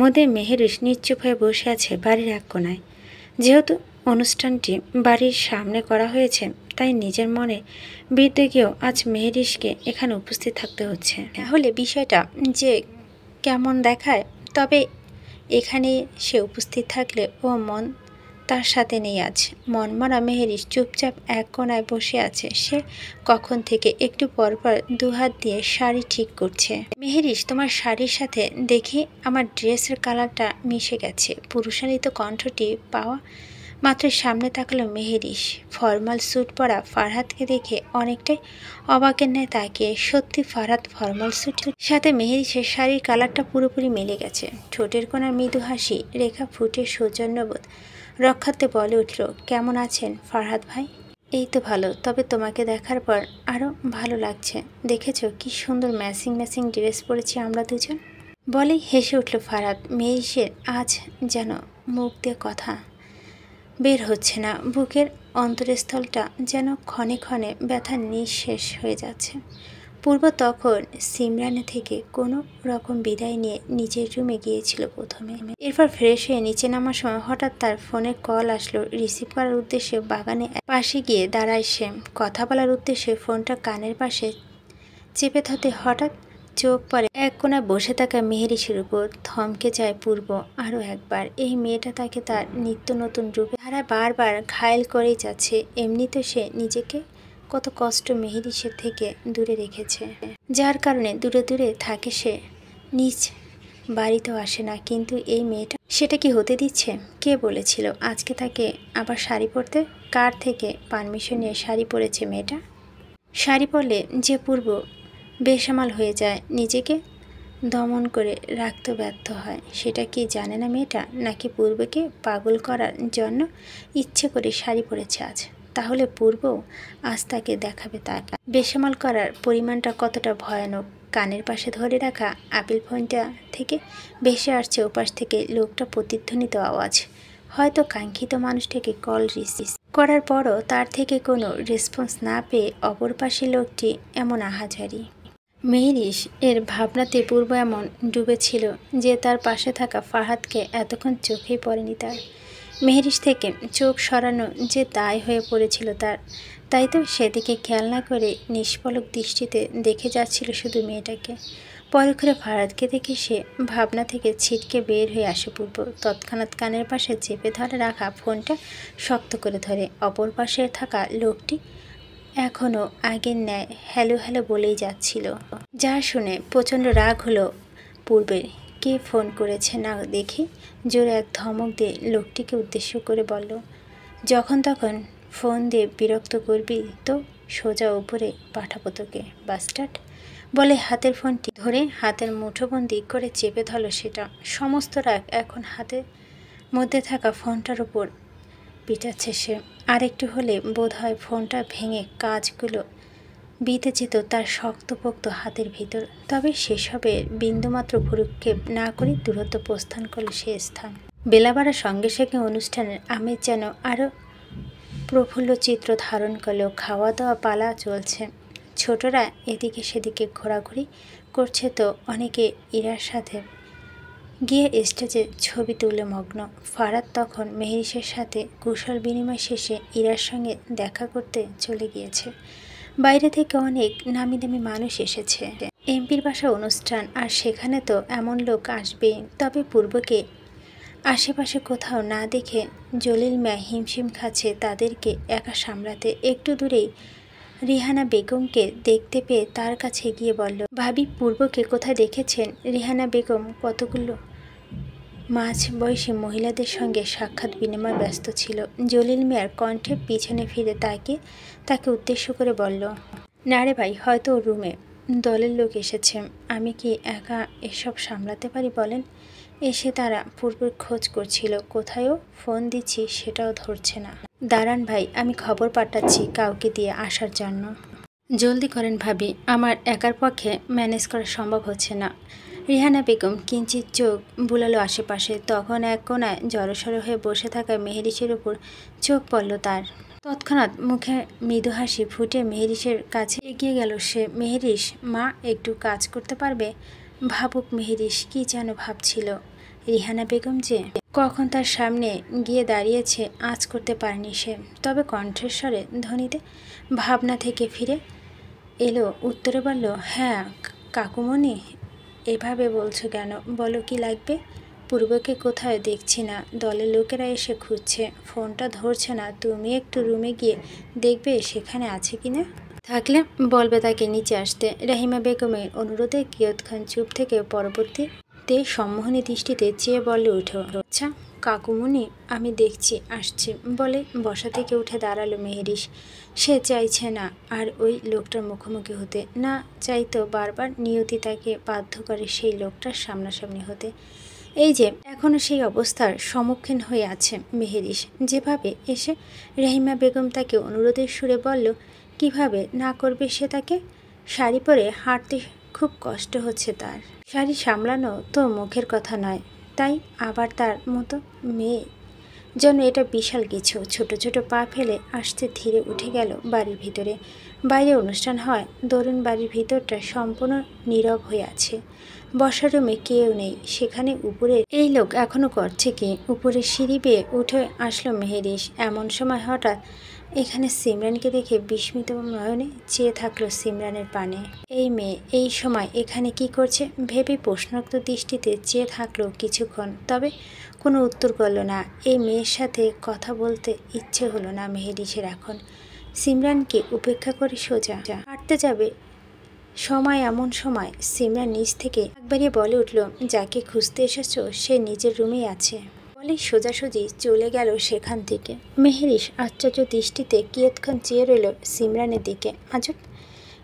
মধ্যে মেহেরিশ নিশ্চুপ হয়ে বসে আছে বাড়ির এক কোনায়। যেহেতু অনুষ্ঠানটি বাড়ির সামনে করা হয়েছে, তাই নিজের মনে বিরুদ্ধে গিয়েও আজ মেহেরিশকে এখানে উপস্থিত থাকতে হচ্ছে। তাহলে বিষয়টা যে কেমন দেখায়, তবে এখানে সে উপস্থিত থাকলে ও মন তার সাথে নেই আজ। মনমরা মেহেরিশ চুপচাপ এক কোনায় বসে আছে। সে কখন থেকে একটু পরপর দুহাত দিয়ে শাড়ি ঠিক করছে। মেহেরিশ, তোমার শাড়ির সাথে দেখি আমার ড্রেসের কালারটা মিশে গেছে। পুরুষালিত কণ্ঠটি পাওয়া মাত্র সামনে তাকালো মেহেরিশ। ফর্মাল স্যুট পরা ফারহাদকে দেখে অনেকটাই অবাকের ন্যায় তাকিয়ে। সত্যি ফারহাদ ফর্মাল স্যুটের সাথে মেহেরিশের শাড়ির কালারটা পুরোপুরি মিলে গেছে। ঠোঁটের কোণার মৃদু হাসি রেখা ফুটে সৌজন্যবোধ রক্ষার্থে বলে উঠল, কেমন আছেন ফারহাদ ভাই? এই তো ভালো, তবে তোমাকে দেখার পর আরও ভালো লাগছে। দেখেছো কি সুন্দর ম্যাচিং ম্যাচিং ড্রেস পরেছি আমরা দুজন? বলেই হেসে উঠল ফারহাদ। মেহেরিশের আজ যেন মুখ দিয়ে কথা বের হচ্ছে না। বুকের অন্তরস্থলটা যেন ক্ষণে ক্ষণে ব্যথা নিঃশেষ হয়ে যাচ্ছে। পূর্ব তখন সিমরানে থেকে কোনো রকম বিদায় নিয়ে নিজের রুমে গিয়েছিল প্রথমে। এরপর ফ্রেশ হয়ে নিচে নামার সময় হঠাৎ তার ফোনে কল আসলো। রিসিভ করার উদ্দেশ্যে বাগানে পাশে গিয়ে দাঁড়ায় সে। কথা বলার উদ্দেশ্যে ফোনটা কানের পাশে চেপে ধরতে হঠাৎ চোখ পড়ে এক কোণায় বসে থাকা মেহেরিশের উপর। থমকে যায় পূর্ব আরও একবার। এই মেয়েটা তাকে তার নিত্য নতুন রূপে ধারা বারবার ঘায়েল করেই যাচ্ছে। এমনিতে সে নিজেকে কত কষ্ট মেহেরিশের থেকে দূরে রেখেছে, যার কারণে দূরে দূরে থাকে সে, নিজ বাড়িতেও আসে না। কিন্তু এই মেয়েটা সেটা কি হতে দিচ্ছে? কে বলেছিল আজকে তাকে আবার শাড়ি পরতে? কার থেকে পারমিশন নিয়ে শাড়ি পরেছে মেয়েটা? শাড়ি পরলে যে পূর্ব বেসামাল হয়ে যায়, নিজেকে দমন করে রাখতে ব্যর্থ হয়, সেটা কি জানে না মেয়েটা? নাকি পূর্বকে পাগল করার জন্য ইচ্ছে করে শাড়ি পরেছে আজ? তাহলে পূর্ব আজ তাকে দেখাবে তার বেসামাল করার পরিমাণটা কতটা ভয়ানক। কানের পাশে ধরে রাখা আপিল ফোনটা থেকে ভেসে আসছে ওপাশ থেকে লোকটা প্রতিধ্বনিত আওয়াজ। হয়তো কাঙ্ক্ষিত মানুষটাকে কল রিসিভ করার পরও তার থেকে কোনো রেসপন্স না পেয়ে অপর পাশে লোকটি এমন আহাজারি। মেহেরিশ এর ভাবনাতে পূর্ব এমন ডুবেছিল যে তার পাশে থাকা ফারহাদকে এতক্ষণ চোখেই পড়েনি তার। মেহেরিশ থেকে চোখ সরানো যে দায় হয়ে পড়েছিল তার। তাই তো সেদিকে খেয়াল না করে নিষ্পলক দৃষ্টিতে দেখে যাচ্ছিল শুধু মেয়েটাকে। পরক্ষণে ফারহাদকে দেখে সে ভাবনা থেকে ছিটকে বের হয়ে আসে পূর্ব। তৎক্ষণাৎ কানের পাশে চেপে ধরে রাখা ফোনটা শক্ত করে ধরে। অপর পাশে থাকা লোকটি এখনও আগের ন্যায় হ্যালো হ্যালো বলেই যাচ্ছিল। যা শুনে প্রচণ্ড রাগ হলো পূর্বের। কে ফোন করেছে না দেখে জোরে এক ধমক দিয়ে লোকটিকে উদ্দেশ্য করে বলল, যখন তখন ফোন দিয়ে বিরক্ত করবি তো সোজা উপরে পাঠাবো তোকে বাস্টার্ড। বলে হাতের ফোনটি ধরে হাতের মুঠোবন্দি করে চেপে ধরল সেটা। সমস্ত রাগ এখন হাতের মধ্যে থাকা ফোনটার উপর পিটাচ্ছে সে। আরেকটু হলে বোধ হয় ফোনটা ভেঙে কাজগুলো বিতে যেত তার শক্তপোক্ত হাতের ভিতর। তবে সেসবের বিন্দুমাত্র ভ্রুক্ষেপ না করে দূরত্ব প্রস্থান করল সে স্থান। বেলা বাড়ার সঙ্গে সঙ্গে অনুষ্ঠানের আমেজ যেন আরও প্রফুল্ল চিত্র ধারণ করলেও খাওয়া দাওয়া পালা চলছে। ছোটরা এদিকে সেদিকে ঘোরাঘুরি করছে তো অনেকে ইরার সাথে গিয়ে স্টেজে ছবি তুলে মগ্ন। ফারহাদ তখন মেহেরিশের সাথে কুশল বিনিময় শেষে ইরার সঙ্গে দেখা করতে চলে গিয়েছে। বাইরে থেকে অনেক নামি দামি মানুষ এসেছে। এমপির বাসা অনুষ্ঠান, আর সেখানে তো এমন লোক আসবে। তবে পূর্বকে আশেপাশে কোথাও না দেখে জলিল মিয়া হিমশিম খাচ্ছে তাদেরকে একা সামলাতে। একটু দূরেই রিহানা বেগমকে দেখতে পেয়ে তার কাছে গিয়ে বলল, ভাবি পূর্বকে কোথায় দেখেছেন? রিহানা বেগম কতগুলো মাঝ বয়সী মহিলাদের সঙ্গে সাক্ষাৎ বিনিময় ব্যস্ত ছিল। জলিল মিয়ার কণ্ঠে পিছনে ফিরে তাকে উদ্দেশ্য করে বলল, না রে ভাই, হয়তো ওর রুমে দলের লোক এসেছে। আমি কি একা এসব সামলাতে পারি বলেন? এসে তারা পূর্বের খোঁজ করছিল, কোথায়ও ফোন দিচ্ছি সেটাও ধরছে না। দাঁড়ান ভাই, আমি খবর পাঠাচ্ছি কাউকে দিয়ে আসার জন্য। জলদি করেন ভাবি, আমার একার পক্ষে ম্যানেজ করা সম্ভব হচ্ছে না। রিহানা বেগম কিঞ্চিত চোখ বুলালো আশেপাশে। তখন এক কোণায় জড়সড় হয়ে বসে থাকা মেহেরিসের উপর চোখ পড়ল তার। তৎক্ষণাৎ মুখে মৃদু হাসি ফুটে মেহেরিসের কাছে এগিয়ে গেল সে। মেহেরিস, মা একটু কাজ করতে পারবে? ভাবুক মেহেরিস কি যেন ভাবছিল। রিহানা বেগম যে কখন তার সামনে গিয়ে দাঁড়িয়েছে আঁচ করতে পারেনি সে। তবে কণ্ঠের স্বরে ধ্বনিতে ভাবনা থেকে ফিরে এলো উত্তরে বলল, হ্যাঁ কাকুমণি। এভাবে বলছো কেন? বলো কি লাগবে? পূর্বকে কোথায় দেখছি না, দলের লোকেরা এসে খুঁজছে, ফোনটা ধরছে না। তুমি একটু রুমে গিয়ে দেখবে সেখানে আছে কিনা, থাকলে বলবে তাকে নিচে আসতে। রাহিমা বেগমের অনুরোধে কিয়ৎ খান চুপ থেকে পরবর্তীতে সম্মোহনী দৃষ্টিতে চেয়ে বলে উঠে, আচ্ছা কাকুমণি, আমি দেখছি, আসছি বলে বসা থেকে উঠে দাঁড়ালো মেহেরিস। সে চাইছে না আর ওই লোকটার মুখোমুখি হতে, না চাইতো বারবার নিয়তি তাকে বাধ্য করে সেই লোকটার সামনাসামনি হতে। এই যে এখনও সেই অবস্থার সম্মুখীন হয়ে আছে মেহেরিস। যেভাবে এসে রাহিমা বেগম তাকে অনুরোধের সুরে বলল, কিভাবে না করবে সে তাকে? শাড়ি পরে হাঁটতে খুব কষ্ট হচ্ছে তার। শাড়ি সামলানো তো মুখের কথা নয়, তাই আবার তার মতো মেয়ে যেন এটা বিশাল কিছু। ছোট ছোট পা ফেলে আসতে ধীরে উঠে গেল বাড়ির ভিতরে। বাইরে অনুষ্ঠান হয়, দরুন বাড়ির ভিতরটা সম্পূর্ণ নীরব হয়ে আছে। বসার রুমে কেউ নেই। সেখানে উপরে এই লোক এখনো করছে কি? উপরে সিঁড়ি বেয়ে উঠে আসলো মেহেরিস। এমন সময় হঠাৎ এখানে সিমরানকে দেখে বিস্মিত নয়নে চেয়ে থাকলো সিমরানের পানে। এই মেয়ে এই সময় এখানে কি করছে ভেবে প্রশ্নোক্ত দৃষ্টিতে চেয়ে থাকলো কিছুক্ষণ, তবে কোনো উত্তর করল না। এই মেয়ের সাথে কথা বলতে ইচ্ছে হলো না মেহেরিসের এখন। সিমরানকে উপেক্ষা করে সোজা হাঁটতে যাবে সময়। এমন সময় সিমরান নিজ থেকে একবারে বলে উঠল, যাকে খুঁজতে এসেছো সে নিজের রুমেই আছে বলেই সোজাসুজি চলে গেল সেখান থেকে। মেহেরিস আশ্চর্য দৃষ্টিতে কিয়ৎক্ষণ চেয়ে রইল সিমরানের দিকে। আজব,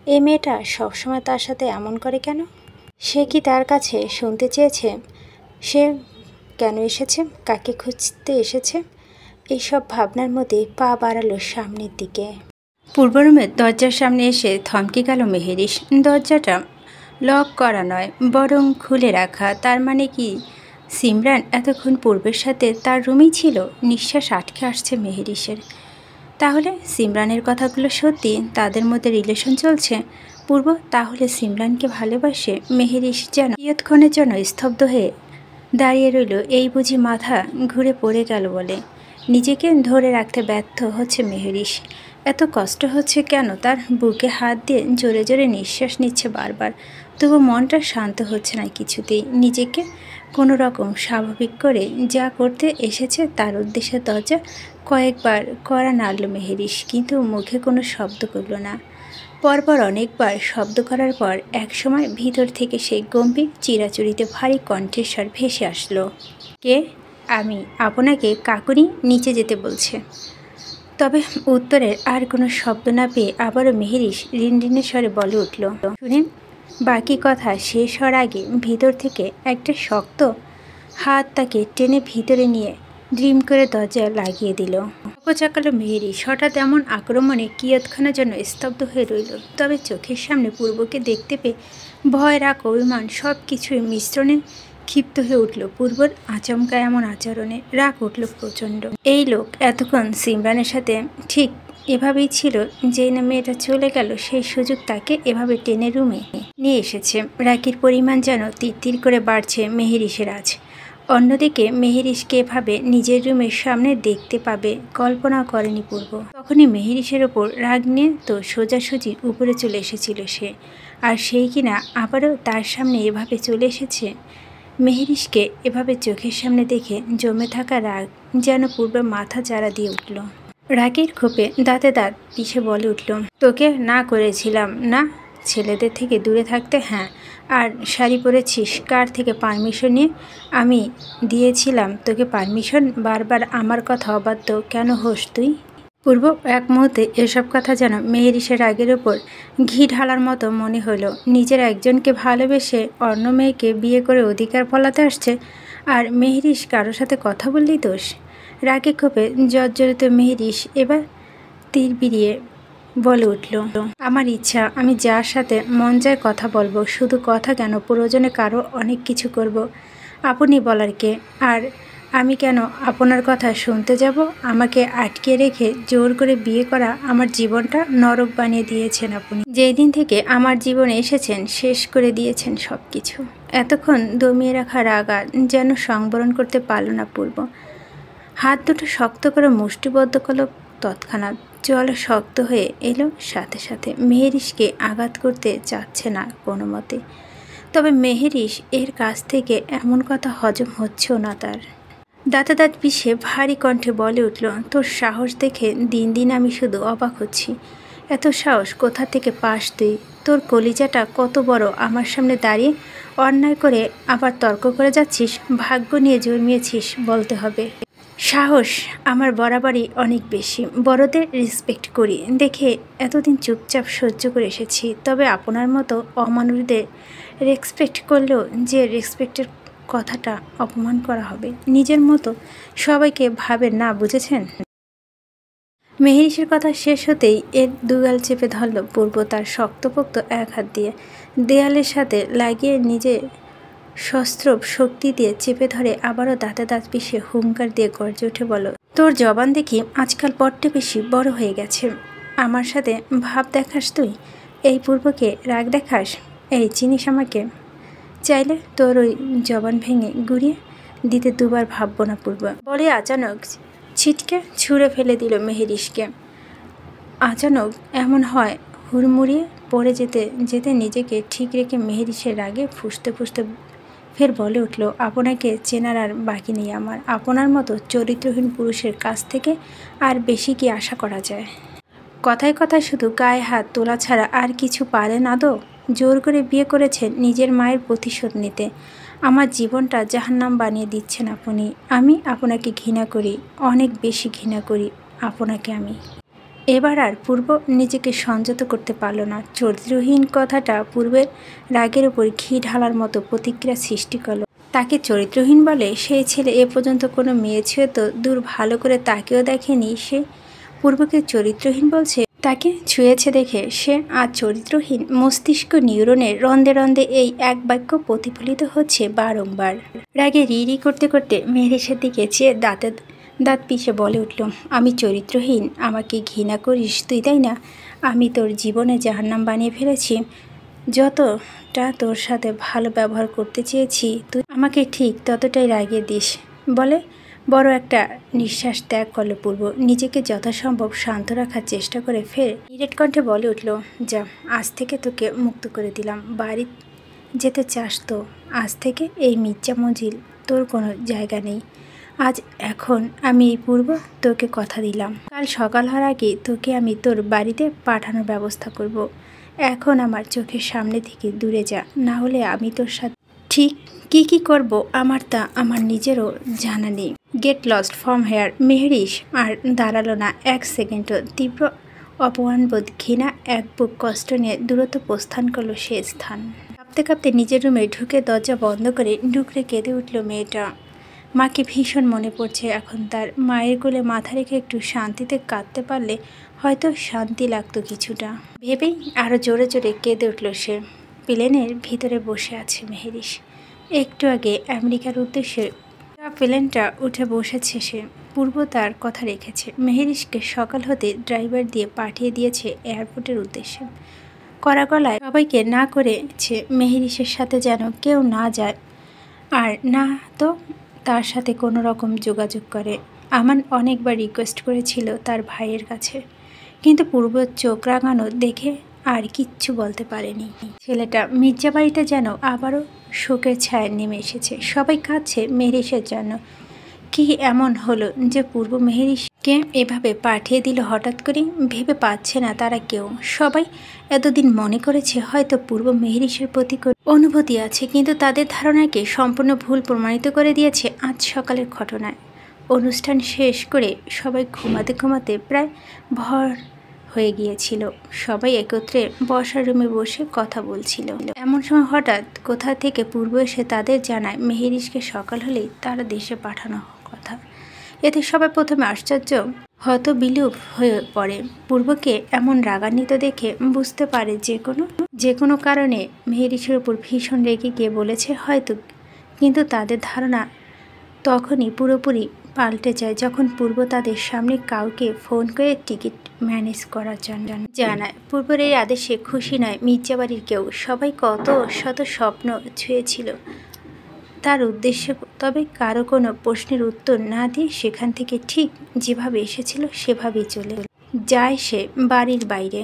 এই মেয়েটা সবসময় তার সাথে এমন করে কেন? সে কি তার কাছে শুনতে চেয়েছে সে কেন এসেছে, কাকে খুঁজতে এসেছে? এইসব ভাবনার মধ্যে পা বাড়ালো সামনের দিকে। পূর্ব রুমের দরজার সামনে এসে থমকে গেল মেহেরিস। দরজাটা লক করা নয়, বরং খুলে রাখা। তার মানে কি সিমরান এতক্ষণ পূর্বের সাথে তার রুমেই ছিল? নিঃশ্বাস আটকে আসছে মেহেরিসের। তাহলে সিমরানের কথাগুলো সত্যি, তাদের মধ্যে রিলেশন চলছে। পূর্ব তাহলে সিমরানকে ভালোবাসে? মেহেরিস যেন কিয়ৎক্ষণের জন্য স্তব্ধ হয়ে দাঁড়িয়ে রইল। এই বুঝি মাথা ঘুরে পড়ে গেল বলে নিজেকে ধরে রাখতে ব্যর্থ হচ্ছে মেহেরিস। এত কষ্ট হচ্ছে কেন তার? বুকে হাত দিয়ে জোরে জোরে নিঃশ্বাস নিচ্ছে বারবার, তবু মনটা শান্ত হচ্ছে না কিছুতেই। নিজেকে কোনো রকম স্বাভাবিক করে যা করতে এসেছে তার উদ্দেশ্যে দরজা কয়েকবার কড়া নাড়ল মেহেরিস, কিন্তু মুখে কোনো শব্দ করল না। পরপর অনেকবার শব্দ করার পর একসময় ভিতর থেকে সেই গম্ভীর চিরাচরিতে ভারী কণ্ঠস্বর ভেসে আসলো, কে? আমি আপনাকে কাকুনি নিচে যেতে বলছে। তবে উত্তরের আর কোনো শব্দ না পেয়ে আবারও মেহেরিস রিনরিনের স্বরে বলে উঠল, শুনেন। বাকি কথা শেষ হওয়ার আগে ভিতর থেকে একটা শক্ত হাত তাকে টেনে ভিতরে নিয়ে ড্রিম করে দরজা লাগিয়ে দিল। চাকালো মেহেরিস। হঠাৎ এমন আক্রমণে কিয়ৎক্ষণের জন্য স্তব্ধ হয়ে রইল। তবে চোখের সামনে পূর্বকে দেখতে পেয়ে ভয়, রাগ, অভিমান সব কিছুই মিশ্রণে ক্ষিপ্ত হয়ে উঠল। পূর্বর আচমকা এমন আচরণে রাগ উঠল প্রচণ্ড। এই লোক এতক্ষণ সিমরানের সাথে ঠিক এভাবেই ছিল, যেই না মেয়েটা চলে গেল সেই সুযোগ তাকে এভাবে টেনে রুমে নিয়ে এসেছে। রাগের পরিমাণ যেন তির তির করে বাড়ছে মেহেরিসের আজ। অন্যদিকে মেহেরিশকে এভাবে নিজের রুমের সামনে দেখতে পাবে কল্পনা করেনি পূর্ব। তখনই মেহেরিশের ওপর রাগ নিয়ে তো সোজাসুজি উপরে চলে এসেছিল সে, আর সেই কিনা আবারও তার সামনে এভাবে চলে এসেছে। মেহেরিশকে এভাবে চোখের সামনে দেখে জমে থাকা রাগ যেন পূর্বে মাথা চারা দিয়ে উঠল। রাগের ক্ষোভে দাঁতে দাঁত পিষে বলে উঠল, তোকে না করেছিলাম না ছেলেদের থেকে দূরে থাকতে? হ্যাঁ, আর শাড়ি পরেছিস কার থেকে পারমিশন নিয়ে? আমি দিয়েছিলাম তোকে পারমিশন? বারবার আমার কথা অবাধ্য কেন হোস তুই? পূর্ব এক মুহূর্তে এসব কথা যেন মেহেরিশের রাগের ওপর ঘি ঢালার মতো মনে হলো। নিজের একজনকে ভালোবেসে অন্য মেয়েকে বিয়ে করে অধিকার ফলাতে আসছে, আর মেহেরিশ কারোর সাথে কথা বললেই দোষ। রাগে ক্ষোভে জর্জরিত মেহেরিশ এবার তীর বিড়িয়ে বলে উঠল, আমার ইচ্ছা আমি যার সাথে মন যায় কথা বলবো, শুধু কথা কেন, প্রয়োজনে কারো অনেক কিছু করব। আপনি বলার কে? আর আমি কেন আপনার কথা শুনতে যাব? আমাকে আটকে রেখে জোর করে বিয়ে করা আমার জীবনটা নরক বানিয়ে দিয়েছেন আপনি। যেই দিন থেকে আমার জীবনে এসেছেন শেষ করে দিয়েছেন সব কিছু। এতক্ষণ দমিয়ে রাখা রাগা যেন সংবরণ করতে পারল না পূর্ব। হাত দুটো শক্ত করে মুষ্টিবদ্ধ করল, তৎক্ষণাৎ জল শক্ত হয়ে এলো। সাথে সাথে মেহেরিশকে আঘাত করতে চাচ্ছে না কোনো মতে, তবে মেহেরিশ এর কাছ থেকে এমন কথা হজম হচ্ছেও না তার। দাঁতে দাঁত পিষে ভারী কণ্ঠে বলে উঠল, তোর সাহস দেখে দিন দিন আমি শুধু অবাক হচ্ছি। এত সাহস কোথা থেকে পাস তুই? তোর কলিজাটা কত বড়, আমার সামনে দাঁড়িয়ে অন্যায় করে আবার তর্ক করে যাচ্ছিস? ভাগ্য নিয়ে জন্মিয়েছিস বলতে হবে। সাহস আমার বরাবরই অনেক বেশি, বড়দের রেসপেক্ট করি দেখে এতদিন চুপচাপ সহ্য করে এসেছি, তবে আপনার মতো অমানুষদের রেসপেক্ট করলেও যে রেসপেক্টের কথাটা অপমান করা হবে, নিজের মতো সবাইকে ভাবেন না, বুঝেছেন? মেহেরিশের কথা শেষ হতেই এর দুগাল চেপে ধরল পূর্ব তার শক্তপোক্ত এক হাত দিয়ে, দেয়ালের সাথে লাগিয়ে নিজে শস্ত্র শক্তি দিয়ে চেপে ধরে আবারও দাঁতে দাঁত পিষে হুঙ্কার দিয়ে গর্জে উঠে বলো, তোর জবান দেখি আজকাল বড্ড বেশি বড় হয়ে গেছে। আমার সাথে ভাব দেখাস তুই? এই পূর্বকে রাগ দেখাস? এই চিনিস আমাকে? চাইলে তোর ওই জবান ভেঙে গুড়িয়ে দিতে দুবার ভাববো না পূর্ব, বলে আচানক ছিটকে ছুঁড়ে ফেলে দিল মেহেরিশকে। আচানক এমন হয় হুড়মুড়িয়ে পড়ে যেতে যেতে নিজেকে ঠিক রেখে মেহেরিশের রাগে ফুঁসতে ফুঁসতে ফের বলে উঠল, আপনাকে চেনার আর বাকি নেই আমার। আপনার মতো চরিত্রহীন পুরুষের কাছ থেকে আর বেশি কি আশা করা যায়? কথায় কথায় শুধু গায়ে হাত তোলা ছাড়া আর কিছু পারেন আদৌ? জোর করে বিয়ে করেছেন নিজের মায়ের প্রতিশোধ নিতে। আমার জীবনটা জাহান্নাম বানিয়ে দিচ্ছেন আপনি। আমি আপনাকে ঘৃণা করি, অনেক বেশি ঘৃণা করি আপনাকে আমি। এবার আর পূর্ব নিজেকে সংযত করতে পারল না। চরিত্রহীন কথাটা পূর্বের রাগের উপর ঘি ঢালার মতো প্রতিক্রিয়া সৃষ্টি করল। তাকে চরিত্রহীন বলে? সেই ছেলে এ পর্যন্ত কোনো মেয়ে ছুঁয়ে তো দূর ভালো করে তাকেও দেখেনি, সে পূর্বকে চরিত্রহীন বলছে? তাকে ছুঁয়েছে দেখে সে আজ চরিত্রহীন? মস্তিষ্ক নিউরনের রন্ধে রন্ধে এই এক বাক্য প্রতিফলিত হচ্ছে বারংবার। রাগে রি করতে করতে মেহেরিশের দিকে চেয়ে দাঁতে দাঁত পিষে বলে উঠল, আমি চরিত্রহীন? আমাকে ঘৃণা করিস তুই, তাই না? আমি তোর জীবনে জাহান্নাম বানিয়ে ফেলেছি। যতটা তোর সাথে ভালো ব্যবহার করতে চেয়েছি তুই আমাকে ঠিক ততটাই রাগিয়ে দিস। বলে বড় একটা নিঃশ্বাস ত্যাগ করল পূর্ব। নিজেকে যথাসম্ভব শান্ত রাখার চেষ্টা করে ফের নিরেট কণ্ঠে বলে উঠল, যা, আজ থেকে তোকে মুক্ত করে দিলাম। বাড়ি যেতে চাস তো? আজ থেকে এই মির্জা মঞ্জিল তোর কোনো জায়গা নেই। আজ এখন আমি এই পূর্ব তোকে কথা দিলাম, কাল সকাল হওয়ার আগে তোকে আমি তোর বাড়িতে পাঠানোর ব্যবস্থা করব। এখন আমার চোখের সামনে থেকে দূরে যা, না হলে আমি তোর সাথে ঠিক কি করব আমার তা আমার নিজেরও জানা নেই। Get lost from here. Meherish আর দাঁড়ালো না এক সেকেন্ডও। তীব্র অপমানবোধ, ঘৃণা, এক বুক কষ্ট নিয়ে দূরত্ব প্রস্থান করলো সে স্থান। কাঁপতে কাঁপতে নিজের রুমে ঢুকে দরজা বন্ধ করে ডুকরে কেঁদে উঠল মেয়েটা। মাকে ভীষণ মনে পড়ছে এখন তার। মায়ের কোলে মাথা রেখে একটু শান্তিতে কাঁদতে পারলে হয়তো শান্তি লাগতো কিছুটা ভেবেই আরও জোরে জোরে কেঁদে উঠল সে। প্লেনের ভিতরে বসে আছে মেহেরিশ। একটু আগে আমেরিকার উদ্দেশ্যে প্লেনটা উঠে বসেছে সে। পূর্ব তার কথা রেখেছে। মেহেরিশকে সকাল হতে ড্রাইভার দিয়ে পাঠিয়ে দিয়েছে এয়ারপোর্টের উদ্দেশ্যে। কড়া গলায় সবাইকে না করেছে মেহেরিশের সাথে যেন কেউ না যায়, আর না তো তার সাথে কোনো রকম যোগাযোগ করে। আমান অনেকবার রিকোয়েস্ট করেছিল তার ভাইয়ের কাছে, কিন্তু পূর্ব চোখ রাঙানো দেখে আর কিচ্ছু বলতে পারেনি। ছেলেটা মির্জা বাড়িটা যেন আবারও শোকের ছায়া নেমে এসেছে। সবাই কাঁদছে মেহেরিসের জন্য। কি এমন হলো যে পূর্ব মেহেরিসকে এভাবে পাঠিয়ে দিল হঠাৎ করে? ভেবে পাচ্ছে না তারা কেউ। সবাই এতদিন মনে করেছে হয়তো পূর্ব মেহেরিসের প্রতি অনুভূতি আছে, কিন্তু তাদের ধারণাকে সম্পূর্ণ ভুল প্রমাণিত করে দিয়েছে আজ সকালের ঘটনায়। অনুষ্ঠান শেষ করে সবাই ঘুমাতে ঘুমাতে প্রায় ভর হয়ে গিয়েছিল। সবাই একত্রে বসার রুমে বসে কথা বলছিল। এমন সময় হঠাৎ কোথা থেকে পূর্ব এসে তাদের জানায় মেহেরিসকে সকাল হলেই তারা দেশে পাঠানো কথা। এতে সবাই প্রথমে আশ্চর্য, হতবিলুপ হয়ে পড়ে। পূর্বকে এমন রাগান্বিত দেখে বুঝতে পারে যে কোনো কারণে মেহেরিসের উপর ভীষণ রেগে গিয়ে বলেছে হয়তো, কিন্তু তাদের ধারণা তখনই পুরোপুরি পাল্টে যায় যখন পূর্ব তাদের সামনে কাউকে ফোন করে টিকিট ম্যানেজ করার জন্য জানায়। পূর্বের এই আদেশে খুশি নয় মির্জাবাড়ির কেউ। সবাই কত শত স্বপ্ন ছুঁয়েছিল তার উদ্দেশ্যে, তবে কারো কোনো প্রশ্নের উত্তর না দিয়ে সেখান থেকে ঠিক যেভাবে এসেছিল সেভাবেই চলে যায় সে বাড়ির বাইরে।